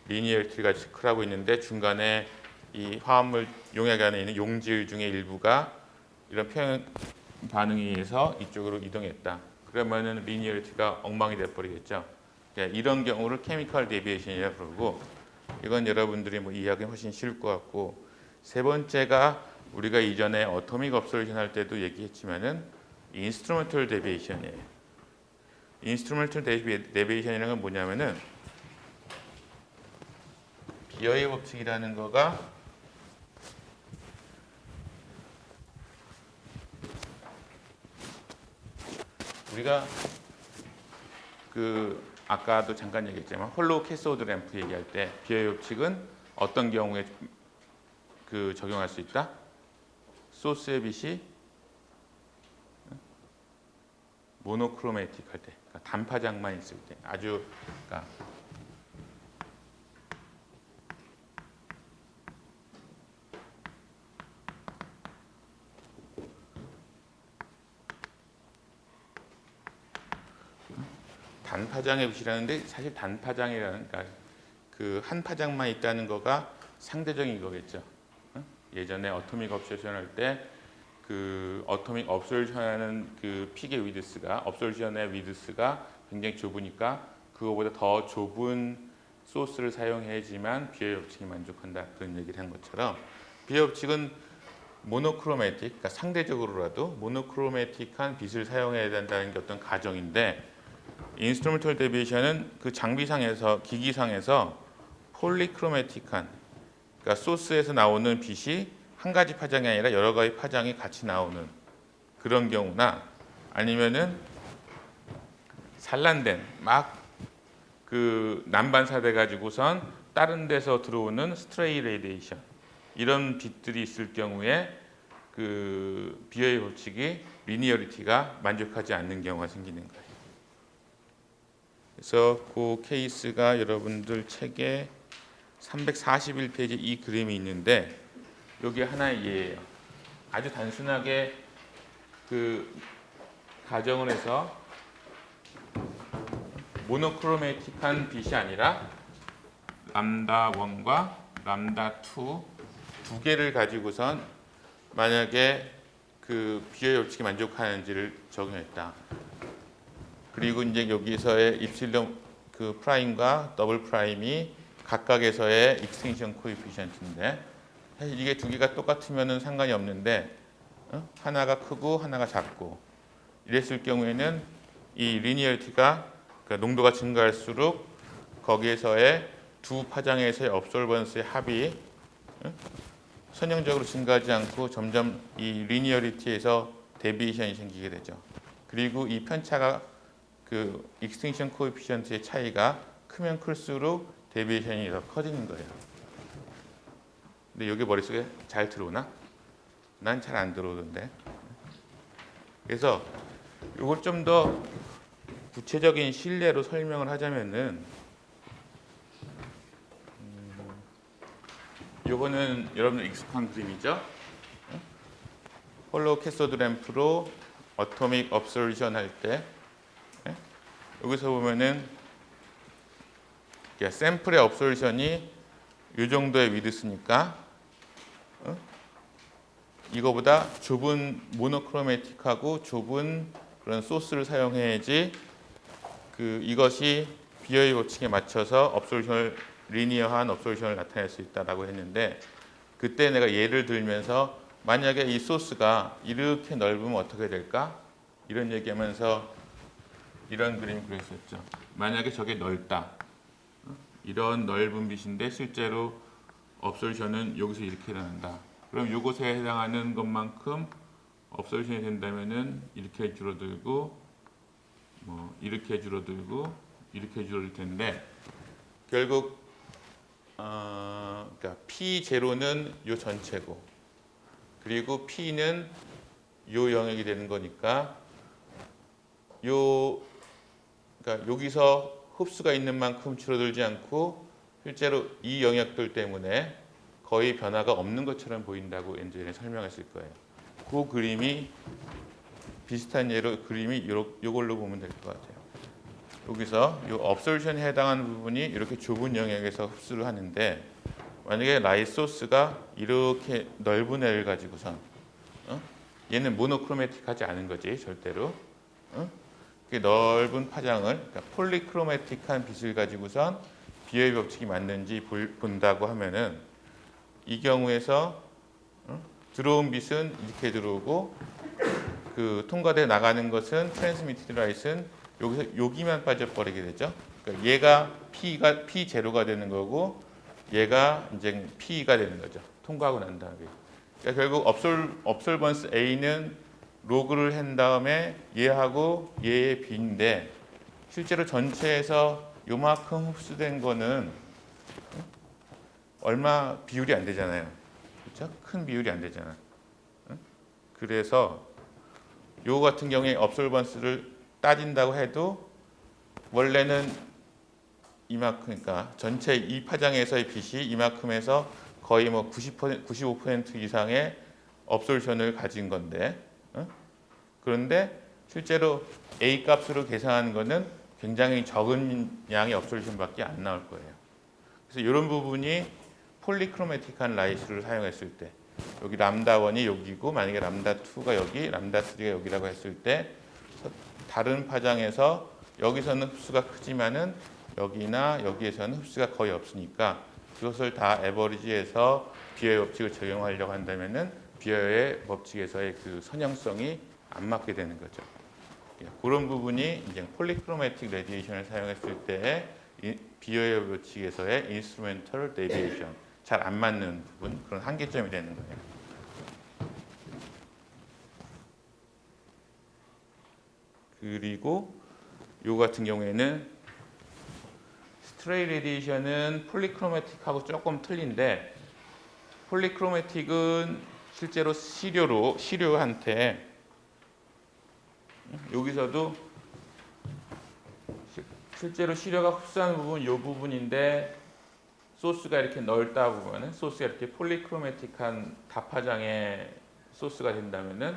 리니어리티가 체크하고 있는데 중간에 이 화합물 용액 안에 있는 용질 중에 일부가 이런 평형 반응에 의해서 이쪽으로 이동했다. 그러면은 리니어리티가 엉망이 돼버리겠죠. 이런 경우를 케미컬 데비에이션이라고 부르고, 이건 여러분들이 뭐 이해하기 훨씬 쉬울 것 같고, 세 번째가 우리가 이전에 어토믹 업솔루션 할 때도 얘기했지만은 인스트루멘털 데비에이션이에요. 인스트루멘털 데비에이션이라는 건 뭐냐면은 비어의 법칙이라는 거가 우리가 그 아까도 잠깐 얘기했지만 홀로우 캐소드 램프 얘기할 때 비어의 법칙은 어떤 경우에 그 적용할 수 있다? 소스의 빛이 모노크로매틱 할 때, 그러니까 단파장만 있을 때, 아주 그러니까 단파장의 빛이라는데 사실 단파장이라는 그러니까 그 한 파장만 있다는 거가 상대적인 거겠죠. 예전에 어토믹 업솔션 할 때 그 어토믹 업솔션하는 그 픽의 위드스가 업솔션의 위드스가 굉장히 좁으니까 그거보다 더 좁은 소스를 사용해야지만 비어의 법칙이 만족한다 그런 얘기를 한 것처럼 비어의 법칙은 모노크로매틱, 그러니까 상대적으로라도 모노크로매틱한 빛을 사용해야 된다는 게 어떤 가정인데 인스트루멘털 데비에이션은 그 장비상에서 기기상에서 폴리크로매틱한 그러니까 소스에서 나오는 빛이 한 가지 파장이 아니라 여러 가지 파장이 같이 나오는 그런 경우나 아니면은 산란된 막 그 난반사돼 가지고선 다른 데서 들어오는 스트레이 레디에이션 이런 빛들이 있을 경우에 그 비어의 법칙이 리니어리티가 만족하지 않는 경우가 생기는 거예요. 그래서 그 케이스가 여러분들 책에 341페이지 이 그림이 있는데 여기 하나의 예예요. 아주 단순하게 그 가정을 해서 모노크로매틱한 빛이 아니라 람다 1과 람다 2 두 개를 가지고선 만약에 그 비어의 법칙이 만족하는지를 적용했다. 그리고 이제 여기서의 입실론 그 프라임과 더블 프라임이 각각에서의 익스텐션 코에피션트인데 사실 이게 두 개가 똑같으면은 상관이 없는데 하나가 크고 하나가 작고 이랬을 경우에는 이 리니어리티가 그러니까 농도가 증가할수록 거기에서의 두 파장에서의 업솔번스의 합이 선형적으로 증가하지 않고 점점 이 리니어리티에서 데비에이션이 생기게 되죠. 그리고 이 편차가 그 익스텐션 코에피션트의 차이가 크면 클수록 데비에이션이 더 커지는 거예요. 근데 여기 머릿속에 잘 들어오나? 난 잘 안 들어오던데. 그래서 이걸 좀 더 구체적인 실례로 설명을 하자면은 요거는 여러분들 익숙한 그림이죠. 홀로우 캐소드 램프로 어토믹 업솔션 할 때 여기서 보면은 샘플의 업솔션이 이 정도의 위드스니까 이거보다 좁은 모노크로매틱하고 좁은 그런 소스를 사용해야지 그 이것이 비어의 법칙에 맞춰서 업솔션을 리니어한 업솔션을 나타낼 수 있다라고 했는데 그때 내가 예를 들면서 만약에 이 소스가 이렇게 넓으면 어떻게 될까? 이런 얘기하면서 이런 그림 그렸었죠. 만약에 저게 넓다. 이런 넓은 빛인데 실제로 업솔션은 여기서 이렇게 나온다. 그럼 이곳에 해당하는 것만큼 업솔션이 된다면은 이렇게 줄어들고 뭐 이렇게 줄어들고 이렇게 줄어들 텐데 결국 그러니까 P0는 요 전체고 그리고 P는 요 영역이 되는 거니까 그러니까 여기서 흡수가 있는 만큼 줄어들지 않고 실제로 이 영역들 때문에 거의 변화가 없는 것처럼 보인다고 엔젤이 설명했을 거예요. 그 그림이 비슷한 예로 그림이 요걸로 보면 될 것 같아요. 여기서 이 업솔션에 해당하는 부분이 이렇게 좁은 영역에서 흡수를 하는데 만약에 라이트 소스가 이렇게 넓은 애를 가지고선 얘는 모노크로매틱하지 않은 거지 절대로 넓은 파장을 그러니까 폴리크로매틱한 빛을 가지고선 비어의 법칙이 맞는지 본다고 하면은 이 경우에서 들어온 빛은 이렇게 들어오고 그 통과돼 나가는 것은 트랜스미티드 라이트는 여기서 여기만 빠져버리게 되죠. 그러니까 얘가 P0가 되는 거고 얘가 이제 P가 되는 거죠. 통과하고 난 다음에. 그러니까 결국 업솔번스 A는 로그를 한 다음에 얘하고 얘의 비인데 실제로 전체에서 요만큼 흡수된 거는 얼마 비율이 안 되잖아요. 그렇죠? 큰 비율이 안 되잖아. 그래서 요 같은 경우에 업솔번스를 따진다고 해도 원래는 이만큼, 그러니까 전체 이 파장에서의 빛이 이만큼에서 거의 뭐 90%, 95% 이상의 업솔션을 가진 건데, 그런데 실제로 A 값으로 계산한 거는 굉장히 적은 양의 업솔션밖에 안 나올 거예요. 그래서 이런 부분이 폴리크로매틱한 라이트를 사용했을 때, 여기 람다 1이 여기고 만약에 람다 2가 여기, 람다 3가 여기라고 했을 때 다른 파장에서 여기서는 흡수가 크지만은 여기나 여기에서는 흡수가 거의 없으니까 그것을 다 에버리지해서 비어의 법칙을 적용하려고 한다면은 비어의 법칙에서의 그 선형성이 안 맞게 되는 거죠. 그런 부분이 이제 폴리크로매틱 레디에이션을 사용했을 때 비어의 법칙에서의 인스트루멘털 데비에이션 잘 안 맞는 부분, 그런 한계점이 되는 거예요. 그리고 요 같은 경우에는 스트레이 레디에이션은 폴리크로매틱하고 조금 틀린데, 폴리크로매틱은 실제로 시료한테 여기서도 실제로 시료가 흡수하는 부분 이 부분인데 소스가 이렇게 넓다 보면은 소스가 이렇게 폴리크로매틱한 다파장의 소스가 된다면은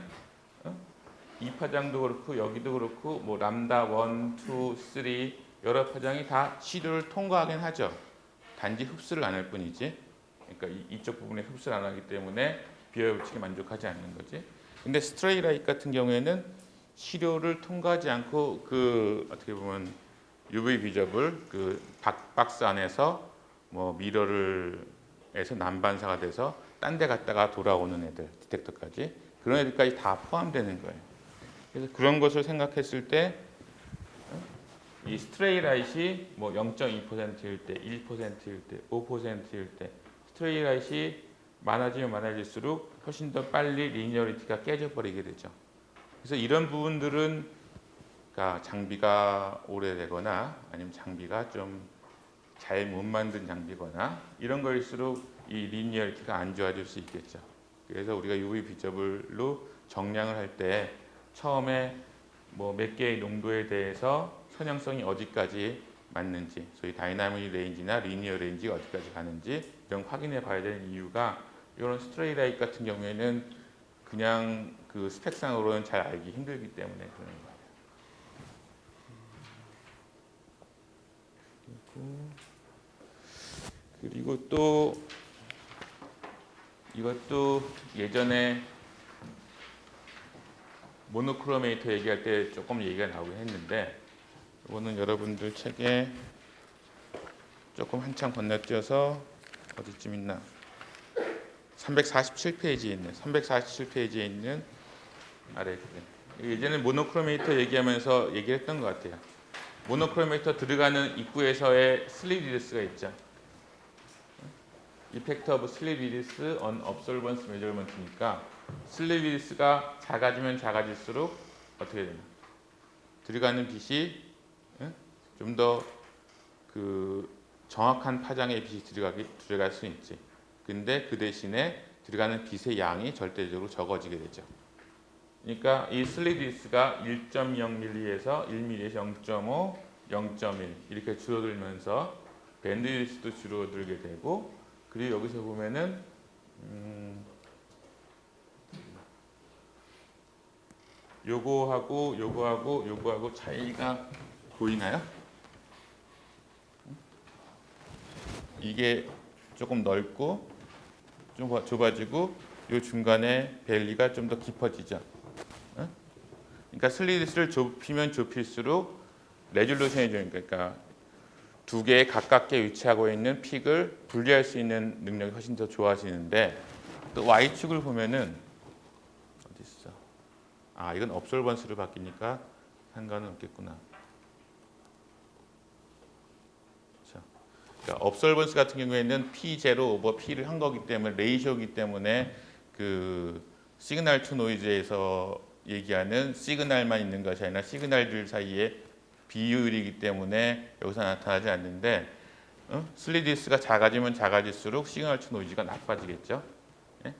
이 파장도 그렇고 여기도 그렇고 뭐 람다 1, 2, 3 여러 파장이 다 시료를 통과하긴 하죠. 단지 흡수를 안 할 뿐이지. 그러니까 이쪽 부분에 흡수를 안 하기 때문에 비어의 법칙에 만족하지 않는 거지. 근데 스트레이 라이트 같은 경우에는 시료를 통과하지 않고 그 어떻게 보면 UV 비저블 그 박스 안에서 뭐 미러를에서 난반사가 돼서 딴 데 갔다가 돌아오는 애들, 디텍터까지 그런 애들까지 다 포함되는 거예요. 그래서 그런 것을 생각했을 때 이 스트레이 라이트이 뭐 0.2%일 때, 1%일 때, 5%일 때 스트레이 라이트이 많아지면 많아질수록 훨씬 더 빨리 리니어리티가 깨져버리게 되죠. 그래서 이런 부분들은 그러니까 장비가 오래되거나 아니면 장비가 좀 잘 못 만든 장비거나 이런 거일수록 이 리니어리티가 안 좋아질 수 있겠죠. 그래서 우리가 UV 비저블로 정량을 할 때 처음에 뭐 몇 개의 농도에 대해서 선형성이 어디까지 맞는지, 소위 다이나믹 레인지나 리니어 레인지가 어디까지 가는지 이런 확인해 봐야 되는 이유가 이런 스트레이 라이트 같은 경우에는 그냥 그 스펙상으로는 잘 알기 힘들기 때문에 그런 거예요. 그리고 또 이것도 예전에 모노크로메이터 얘기할 때 조금 얘기가 나오긴 했는데, 이거는 여러분들 책에 조금 한참 건너뛰어서 어디쯤 있나 347페이지에 있네. 347페이지에 있는 아래 예전에 모노크로메이터 얘기하면서 얘기했던 것 같아요. 모노크로메이터 들어가는 입구에서의 슬립 리디스가 있죠. 이펙트 오브 슬립 리디스 on observance measurement니까 슬립 리디스가 작아지면 작아질수록 어떻게 되나? 들어가는 빛이 좀 더 그 정확한 파장의 빛이 들어갈 수 있지. 근데 그 대신에 들어가는 빛의 양이 절대적으로 적어지게 되죠. 그러니까 이 슬립 리디스가 1.0mm에서 1mm에서 0.5, 0.1 이렇게 줄어들면서 밴드 리디스도 줄어들게 되고, 그리고 여기서 보면은 요거하고 차이가 보이나요? 이게 조금 넓고 좀 좁아지고 요 중간에 밸리가 좀 더 깊어지죠. 그러니까 슬리디스를 좁히면 좁힐수록 레졸루션이 좀, 그러니까 두 개에 가깝게 위치하고 있는 픽을 분리할 수 있는 능력이 훨씬 더 좋아지는데, 또 Y축을 보면은 어디 있어? 아, 이건 업솔번스로 바뀌니까 상관은 없겠구나. 그러니까 업솔번스 같은 경우에는 P0 오버 P를 한 거기 때문에 레이쇼이기 때문에 그 시그널 투 노이즈에서 얘기하는 시그널만 있는 것이 아니라 시그널들 사이에 비율이기 때문에 여기서 나타나지 않는데 슬리디스가 작아지면 작아질수록 시그널 투 노이즈가 나빠지겠죠. 예?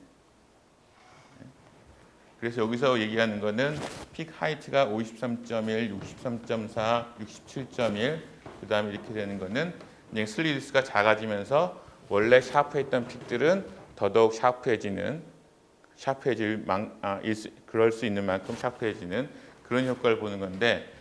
그래서 여기서 얘기하는 거는 픽 하이트가 53.1, 63.4, 67.1 그 다음에 이렇게 되는 거는 그냥 슬리디스가 작아지면서 원래 샤프했던 픽들은 더더욱 그럴 수 있는 만큼 샤프해지는 그런 효과를 보는 건데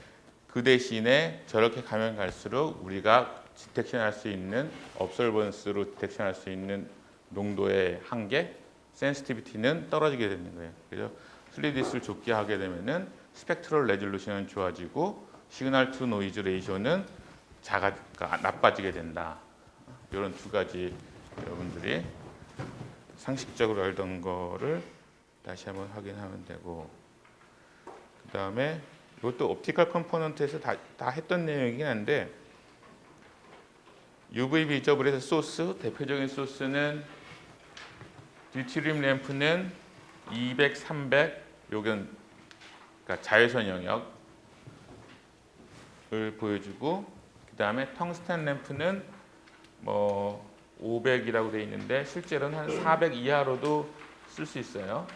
그 대신에 저렇게 가면 갈수록 우리가 디텍션할 수 있는 observance로 디텍션할 수 있는 농도의 한계, 센시티비티는 떨어지게 되는 거예요. 그래서 슬리디스를 좁게 하게 되면은 스펙트럴 레졸루션은 좋아지고 시그널 투 노이즈 레이쇼는 나빠지게 된다. 이런 두 가지 여러분들이 상식적으로 알던 거를 다시 한번 확인하면 되고 그 다음에 이것도 옵티컬 컴포넌트에서 다 했던 내용이긴 한데 UV 비저블에서 소스, 대표적인 소스는 듀티륨 램프는 200, 300 요건 그러니까 자외선 영역을 보여주고 그 다음에 텅스텐 램프는 뭐 500이라고 되어 있는데 실제로는 한 400 이하로도 쓸 수 있어요.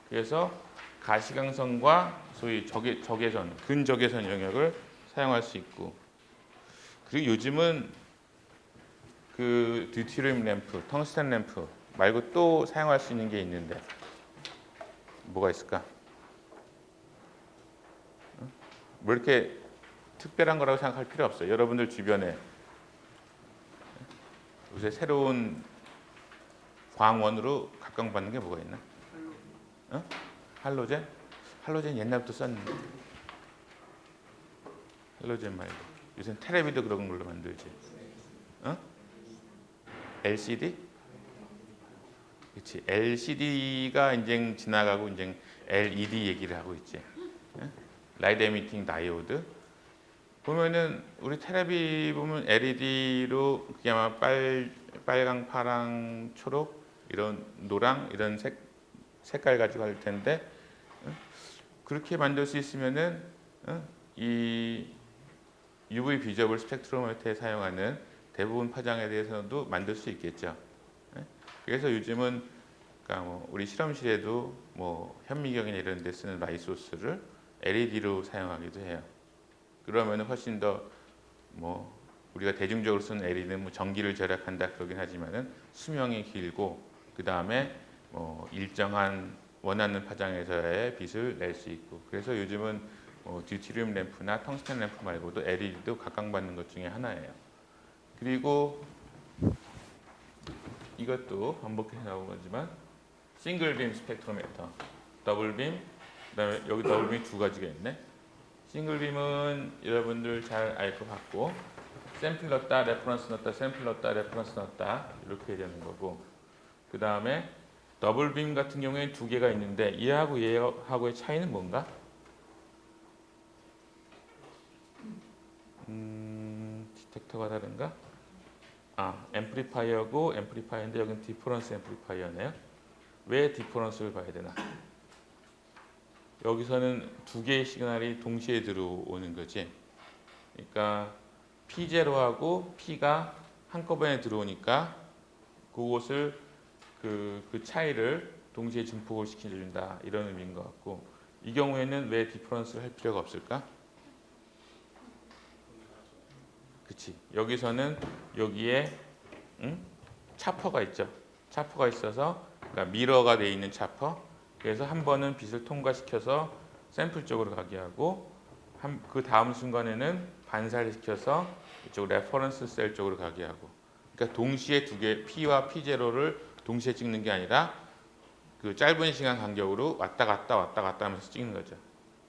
그래서 가시광선과 소위 적외선, 근적외선 영역을 사용할 수 있고 그리고 요즘은 그 듀티륨 램프, 텅스텐 램프 말고 또 사용할 수 있는 게 있는데 뭐가 있을까? 뭐 이렇게 특별한 거라고 생각할 필요 없어요. 여러분들 주변에 요새 새로운 광원으로 각광받는 게 뭐가 있나? 할로젠? 할로젠 옛날부터 썼는데 할로젠 말고 요새 테레비도 그런 걸로 만들지. LCD? 그렇지. LCD가 이제 지나가고 이제 LED 얘기를 하고 있지. 라이트 에미팅 다이오드. 보면은 우리 테레비 보면 LED로 그게 아마 빨강, 파랑, 초록 이런 노랑 이런 색깔 가지고 할 텐데 그렇게 만들 수 있으면은 이 UV 비저블 스펙트로미터에 사용하는 대부분 파장에 대해서도 만들 수 있겠죠. 그래서 요즘은 그러니까 뭐 우리 실험실에도 뭐 현미경이나 이런 데 쓰는 라이트 소스를 LED로 사용하기도 해요. 그러면 훨씬 더 뭐 우리가 대중적으로 쓰는 LED는 뭐 전기를 절약한다 그러긴 하지만은 수명이 길고 그 다음에 뭐 일정한 원하는 파장에서의 빛을 낼 수 있고 그래서 요즘은 듀티륨 램프나 텅스텐 램프 말고도 LED도 각광받는 것 중에 하나예요. 그리고 이것도 반복해서 나온 거지만 싱글 빔 스펙트로미터, 더블 빔, 그다음에 여기 더블 빔이 두 가지가 있네. 싱글 빔은 여러분들 잘 알 것 같고 샘플 넣었다, 레퍼런스 넣었다, 샘플 넣었다, 레퍼런스 넣었다 이렇게 되는 거고 그 다음에 더블 빔 같은 경우에는 두 개가 있는데 얘하고 얘하고의 차이는 뭔가? 디텍터가 다른가? 앰플리파이어고 앰플리파이어인데 여기는 디퍼런스 앰플리파이어네요. 왜 디퍼런스를 봐야 되나? 여기서는 두 개의 시그널이 동시에 들어오는 거지. 그러니까 P0하고 P가 한꺼번에 들어오니까 그것을 그 차이를 동시에 증폭을 시켜준다 이런 의미인 것 같고 이 경우에는 왜 디퍼런스를 할 필요가 없을까? 그치. 여기서는 여기에 차퍼가 있죠. 차퍼가 있어서 그러니까 미러가 되어 있는 차퍼. 그래서 한 번은 빛을 통과시켜서 샘플 쪽으로 가게 하고 그 다음 순간에는 반사를 시켜서 이쪽 레퍼런스 셀 쪽으로 가게 하고 그러니까 동시에 두 개 P와 P0를 동시에 찍는 게 아니라 그 짧은 시간 간격으로 왔다 갔다 하면서 찍는 거죠.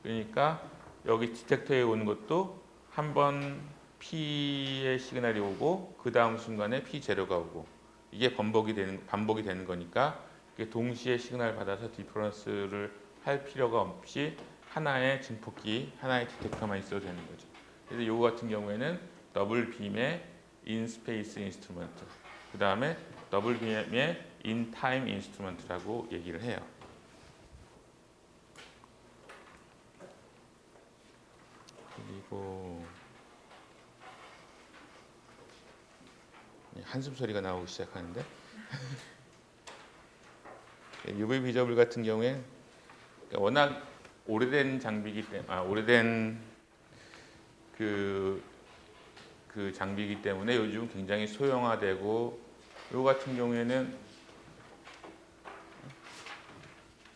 그러니까 여기 디텍터에 오는 것도 한 번 P의 시그널이 오고 그 다음 순간에 P0가 오고 이게 반복이 되는 거니까 이게 동시에 시그널 받아서 디퍼런스를 할 필요가 없이 하나의 증폭기, 하나의 디텍터만 있어도 되는 거죠. 그래서 이거 같은 경우에는 더블 빔의 인 스페이스 인스트루먼트, 그 다음에 더블 빔의 인 타임 인스트루먼트라고 얘기를 해요. 놓고 한숨 소리가 나오기 시작하는데 UV 비저블 같은 경우에 워낙 오래된 장비이기 때문에 오래된 그 장비이기 때문에 요즘 굉장히 소형화되고 요 같은 경우에는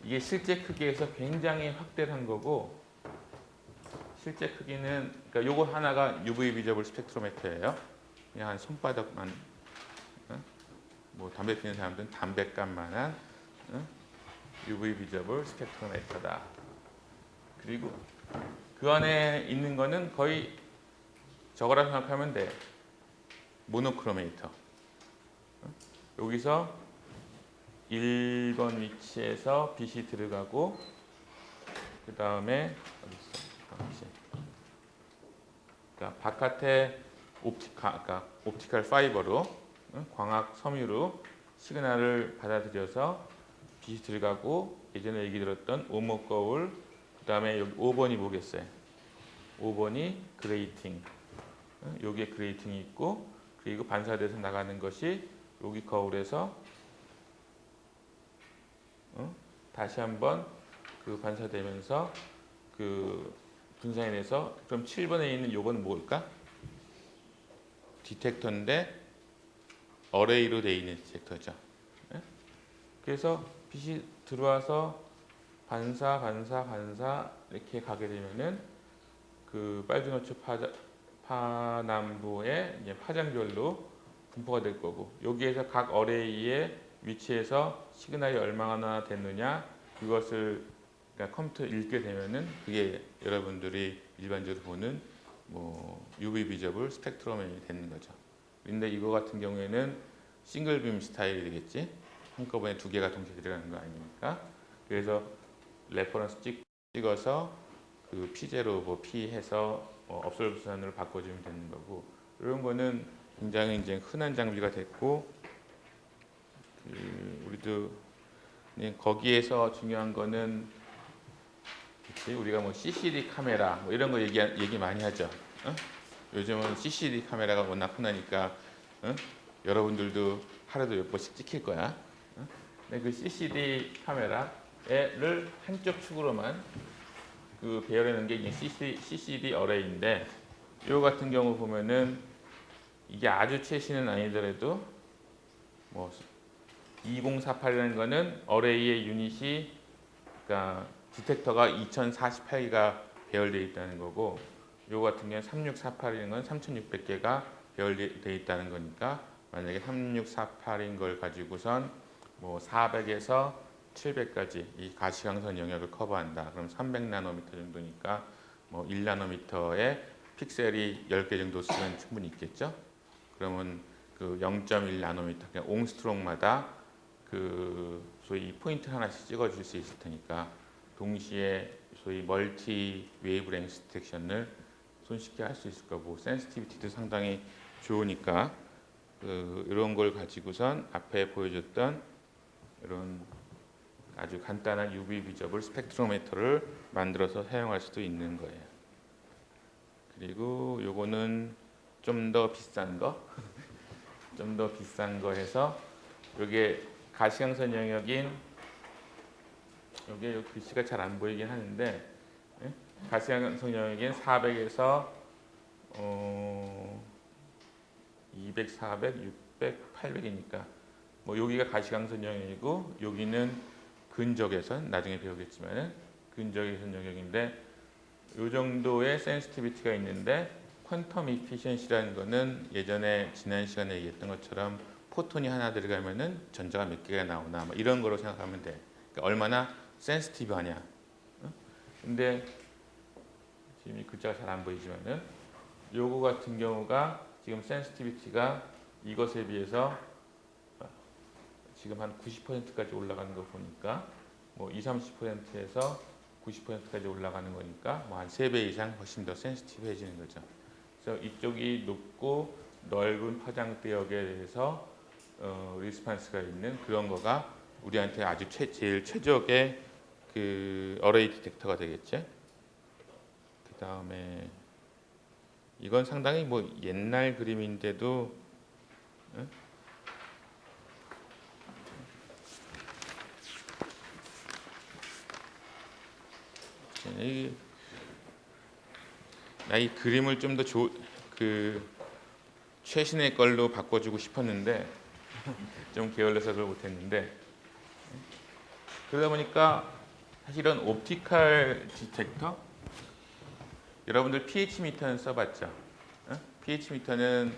이게 실제 크기에서 굉장히 확대를 한 거고 실제 크기는 그러니까 요거 하나가 UV 비저블 스펙트로미터예요. 그냥 한 손바닥만 뭐 담배 피는 사람들은 담배값만한 UV 비저블 스펙트로미터다. 그리고 그 안에 있는 거는 거의 저거라 생각하면 돼. 모노크로메이터. 여기서 1번 위치에서 빛이 들어가고 그 다음에 어디 있어? 그러니까 바깥에 옵티컬 파이버로 광학 섬유로 시그널을 받아들여서 빛이 들어가고 예전에 얘기 들었던 오목 거울 그 다음에 여기 5번이 뭐겠어요? 5번이 그레이팅. 여기에 그레이팅이 있고 그리고 반사돼서 나가는 것이 여기 거울에서 다시 한번 그 반사되면서 그 분산해서 그럼 7번에 있는 요건 뭘까? 디텍터인데 어레이로 되어 있는 디텍터죠. 그래서 빛이 들어와서 반사 이렇게 가게 되면은 그 빨주노초 파남부의 이제 파장별로 분포가 될 거고 여기에서 각 어레이의 위치에서 시그널이 얼마나 됐느냐 그것을 그러니까 컴퓨터 읽게 되면은 그게 여러분들이 일반적으로 보는 뭐 UV 비저블 스펙트럼이 되는 거죠. 근데 이거 같은 경우에는 싱글 빔 스타일이 되겠지. 한꺼번에 두 개가 동시에 들어가는 거 아니니까. 그래서 레퍼런스 찍어서 그 P0 뭐 P 해서 업솔루션으로 바꿔주면 되는 거고 이런 거는 굉장히 이제 흔한 장비가 됐고 우리도 거기에서 중요한 거는 그치? 우리가 뭐 CCD 카메라 뭐 이런 거 얘기 많이 하죠. 요즘은 CCD 카메라가 워낙 흔하니까 여러분들도 하루도 몇 번씩 찍힐 거야. 근데 그 CCD 카메라를 한쪽 축으로만 그 배열해놓은 게 이제 CCD 어레이인데 이 같은 경우 보면은 이게 아주 최신은 아니더라도 뭐 2048이라는 거는 어레이의 유닛이 그러니까 디텍터가 2048개가 배열되어 있다는 거고 요 같은 경우는 3648인 건 3600개가 배열되어 있다는 거니까 만약에 3648인 걸 가지고선 뭐 400에서 700까지 이 가시광선 영역을 커버한다. 그럼 300나노미터 정도니까 뭐 1나노미터의 픽셀이 10개 정도 쓰면 충분히 있겠죠. 그러면 그 0.1나노미터 그냥 옹스트롱마다 그 소위 포인트 하나씩 찍어줄 수 있을 테니까 동시에 소위 멀티 웨이브랭스 디텍션을 손쉽게 할 수 있을 거고 센시티비티도 상당히 좋으니까 이런 걸 가지고선 앞에 보여줬던 이런 아주 간단한 UV 비저블 스펙트로미터를 만들어서 사용할 수도 있는 거예요. 그리고 요거는 좀 더 비싼 거, 좀 더 비싼 거 해서 요게 가시광선 영역인 요게 글씨가 잘 안 보이긴 하는데 가시광선 영역인 400에서 200, 400, 600, 800이니까 뭐 여기가 가시광선 영역이고 여기는 근적외선 나중에 배우겠지만은 근적외선 영역인데 요 정도의 센시티비티가 있는데 퀀텀 이피션시라는 거는 예전에 지난 시간에 얘기했던 것처럼 포톤이 하나 들어가면은 전자가 몇 개가 나오나 뭐 이런 거로 생각하면 돼. 그러니까 얼마나 센시티브하냐. 근데 지금 이 글자가 잘 안 보이지만은 요거 같은 경우가 지금 센시티비티가 이것에 비해서 지금 한 90%까지 올라가는 거 보니까 뭐 20-30%에서 90%까지 올라가는 거니까 뭐 한 3배 이상 훨씬 더 센시티브해지는 거죠. 그래서 이쪽이 높고 넓은 파장대역에 대해서 리스판스가 있는 그런 거가 우리한테 아주 제일 최적의 그 어레이 디텍터가 되겠죠. 그 다음에 이건 상당히 뭐 옛날 그림인데도 응? 나 이 그림을 좀 더 최신의 걸로 바꿔주고 싶었는데 좀 게을러서 그걸 못했는데 그러다 보니까 사실 이런 옵티컬 디텍터 여러분들 pH 미터는 써봤죠? pH 미터는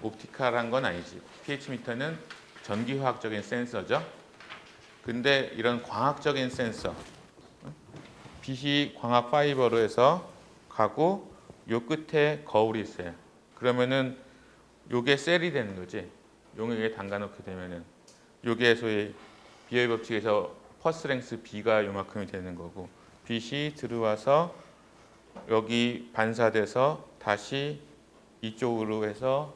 옵티컬한 건 아니지. pH 미터는 전기화학적인 센서죠. 근데 이런 광학적인 센서 빛이 광학 파이버로 해서 가고 요 끝에 거울이 있어요. 그러면은 요게 셀이 되는 거지. 용액에 담가 놓게 되면은 요게 소위 비어의 법칙에서 퍼스랭스 B가 요만큼이 되는 거고 빛이 들어와서 여기 반사돼서 다시 이쪽으로 해서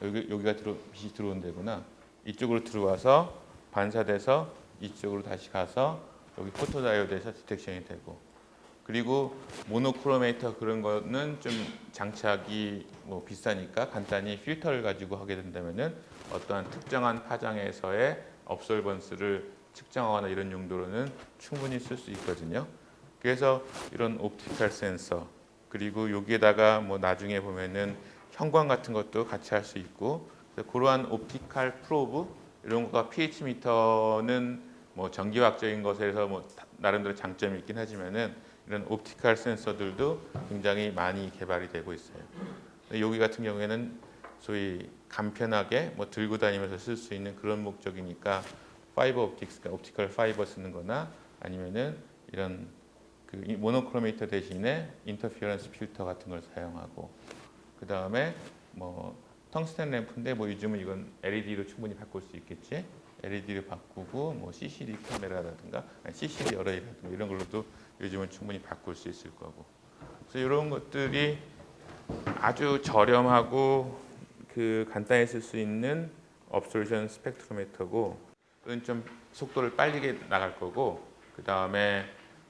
여기가 빛이 들어온 데구나. 이쪽으로 들어와서 반사돼서 이쪽으로 다시 가서 여기 포토다이오드에서 디텍션이 되고 그리고 모노크로메이터 그런 거는 좀 장착이 뭐 비싸니까 간단히 필터를 가지고 하게 된다면은 어떠한 특정한 파장에서의 업솔번스를 측정하거나 이런 용도로는 충분히 쓸 수 있거든요. 그래서 이런 옵티컬 센서 그리고 여기에다가 뭐 나중에 보면은 형광 같은 것도 같이 할 수 있고 그러한 옵티컬 프로브 이런 거가 pH 미터는 뭐 전기화학적인 것에서 뭐 나름대로 장점이 있긴 하지만은 이런 옵티컬 센서들도 굉장히 많이 개발이 되고 있어요. 여기 같은 경우에는 소위 간편하게 뭐 들고 다니면서 쓸 수 있는 그런 목적이니까 파이버 옵틱스, 옵티컬 파이버 쓰는 거나 아니면은 이런 그 모노크로메이터 대신에 인터피어런스 필터 같은 걸 사용하고 그 다음에 뭐 텅스텐 램프인데 뭐 요즘은 이건 LED로 충분히 바꿀 수 있겠지. LED로 바꾸고 뭐 CCD 카메라라든가 CCD 어레이라든가 이런 걸로도 요즘은 충분히 바꿀 수 있을 거고. 그래서 이런 것들이 아주 저렴하고 그 간단히 쓸 수 있는 업솔션 스펙트로미터고 그건 좀 속도를 빨리 나갈 거고 그 다음에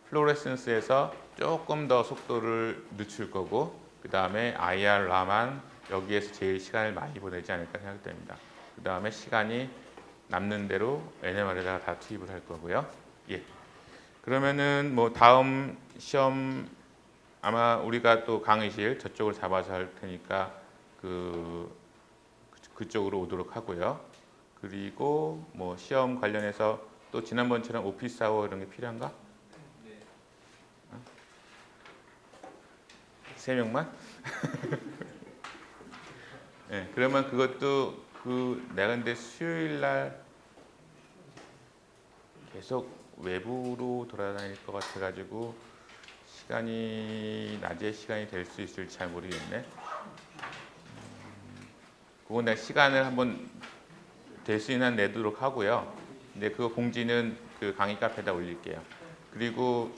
플로레센스에서 조금 더 속도를 늦출 거고 그 다음에 IR 라만 여기에서 제일 시간을 많이 보내지 않을까 생각됩니다. 그 다음에 시간이 남는 대로 NMR에다가 다 투입을 할 거고요. 예. 그러면은 뭐 다음 시험 아마 우리가 또 강의실 저쪽을 잡아서 할 테니까 그쪽으로 오도록 하고요. 그리고 뭐 시험 관련해서 또 지난번처럼 오피스 아워 이런 게 필요한가? 네. 3명만? 네, 그러면 그것도 내가 근데 수요일 날 계속 외부로 돌아다닐 것 같아가지고 시간이 낮에 시간이 될 수 있을지 잘 모르겠네. 그건 내가 시간을 한번 될 수 있는 한 내도록 하고요. 근데 그 공지는 그 강의 카페에다 올릴게요. 그리고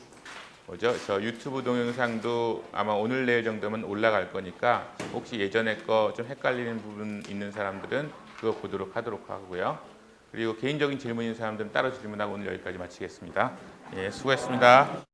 뭐죠? 저 유튜브 동영상도 아마 오늘 내일 정도면 올라갈 거니까 혹시 예전에 거 좀 헷갈리는 부분 있는 사람들은 그거 보도록 하도록 하고요. 그리고 개인적인 질문 있는 사람들은 따로 질문하고 오늘 여기까지 마치겠습니다. 예, 수고했습니다.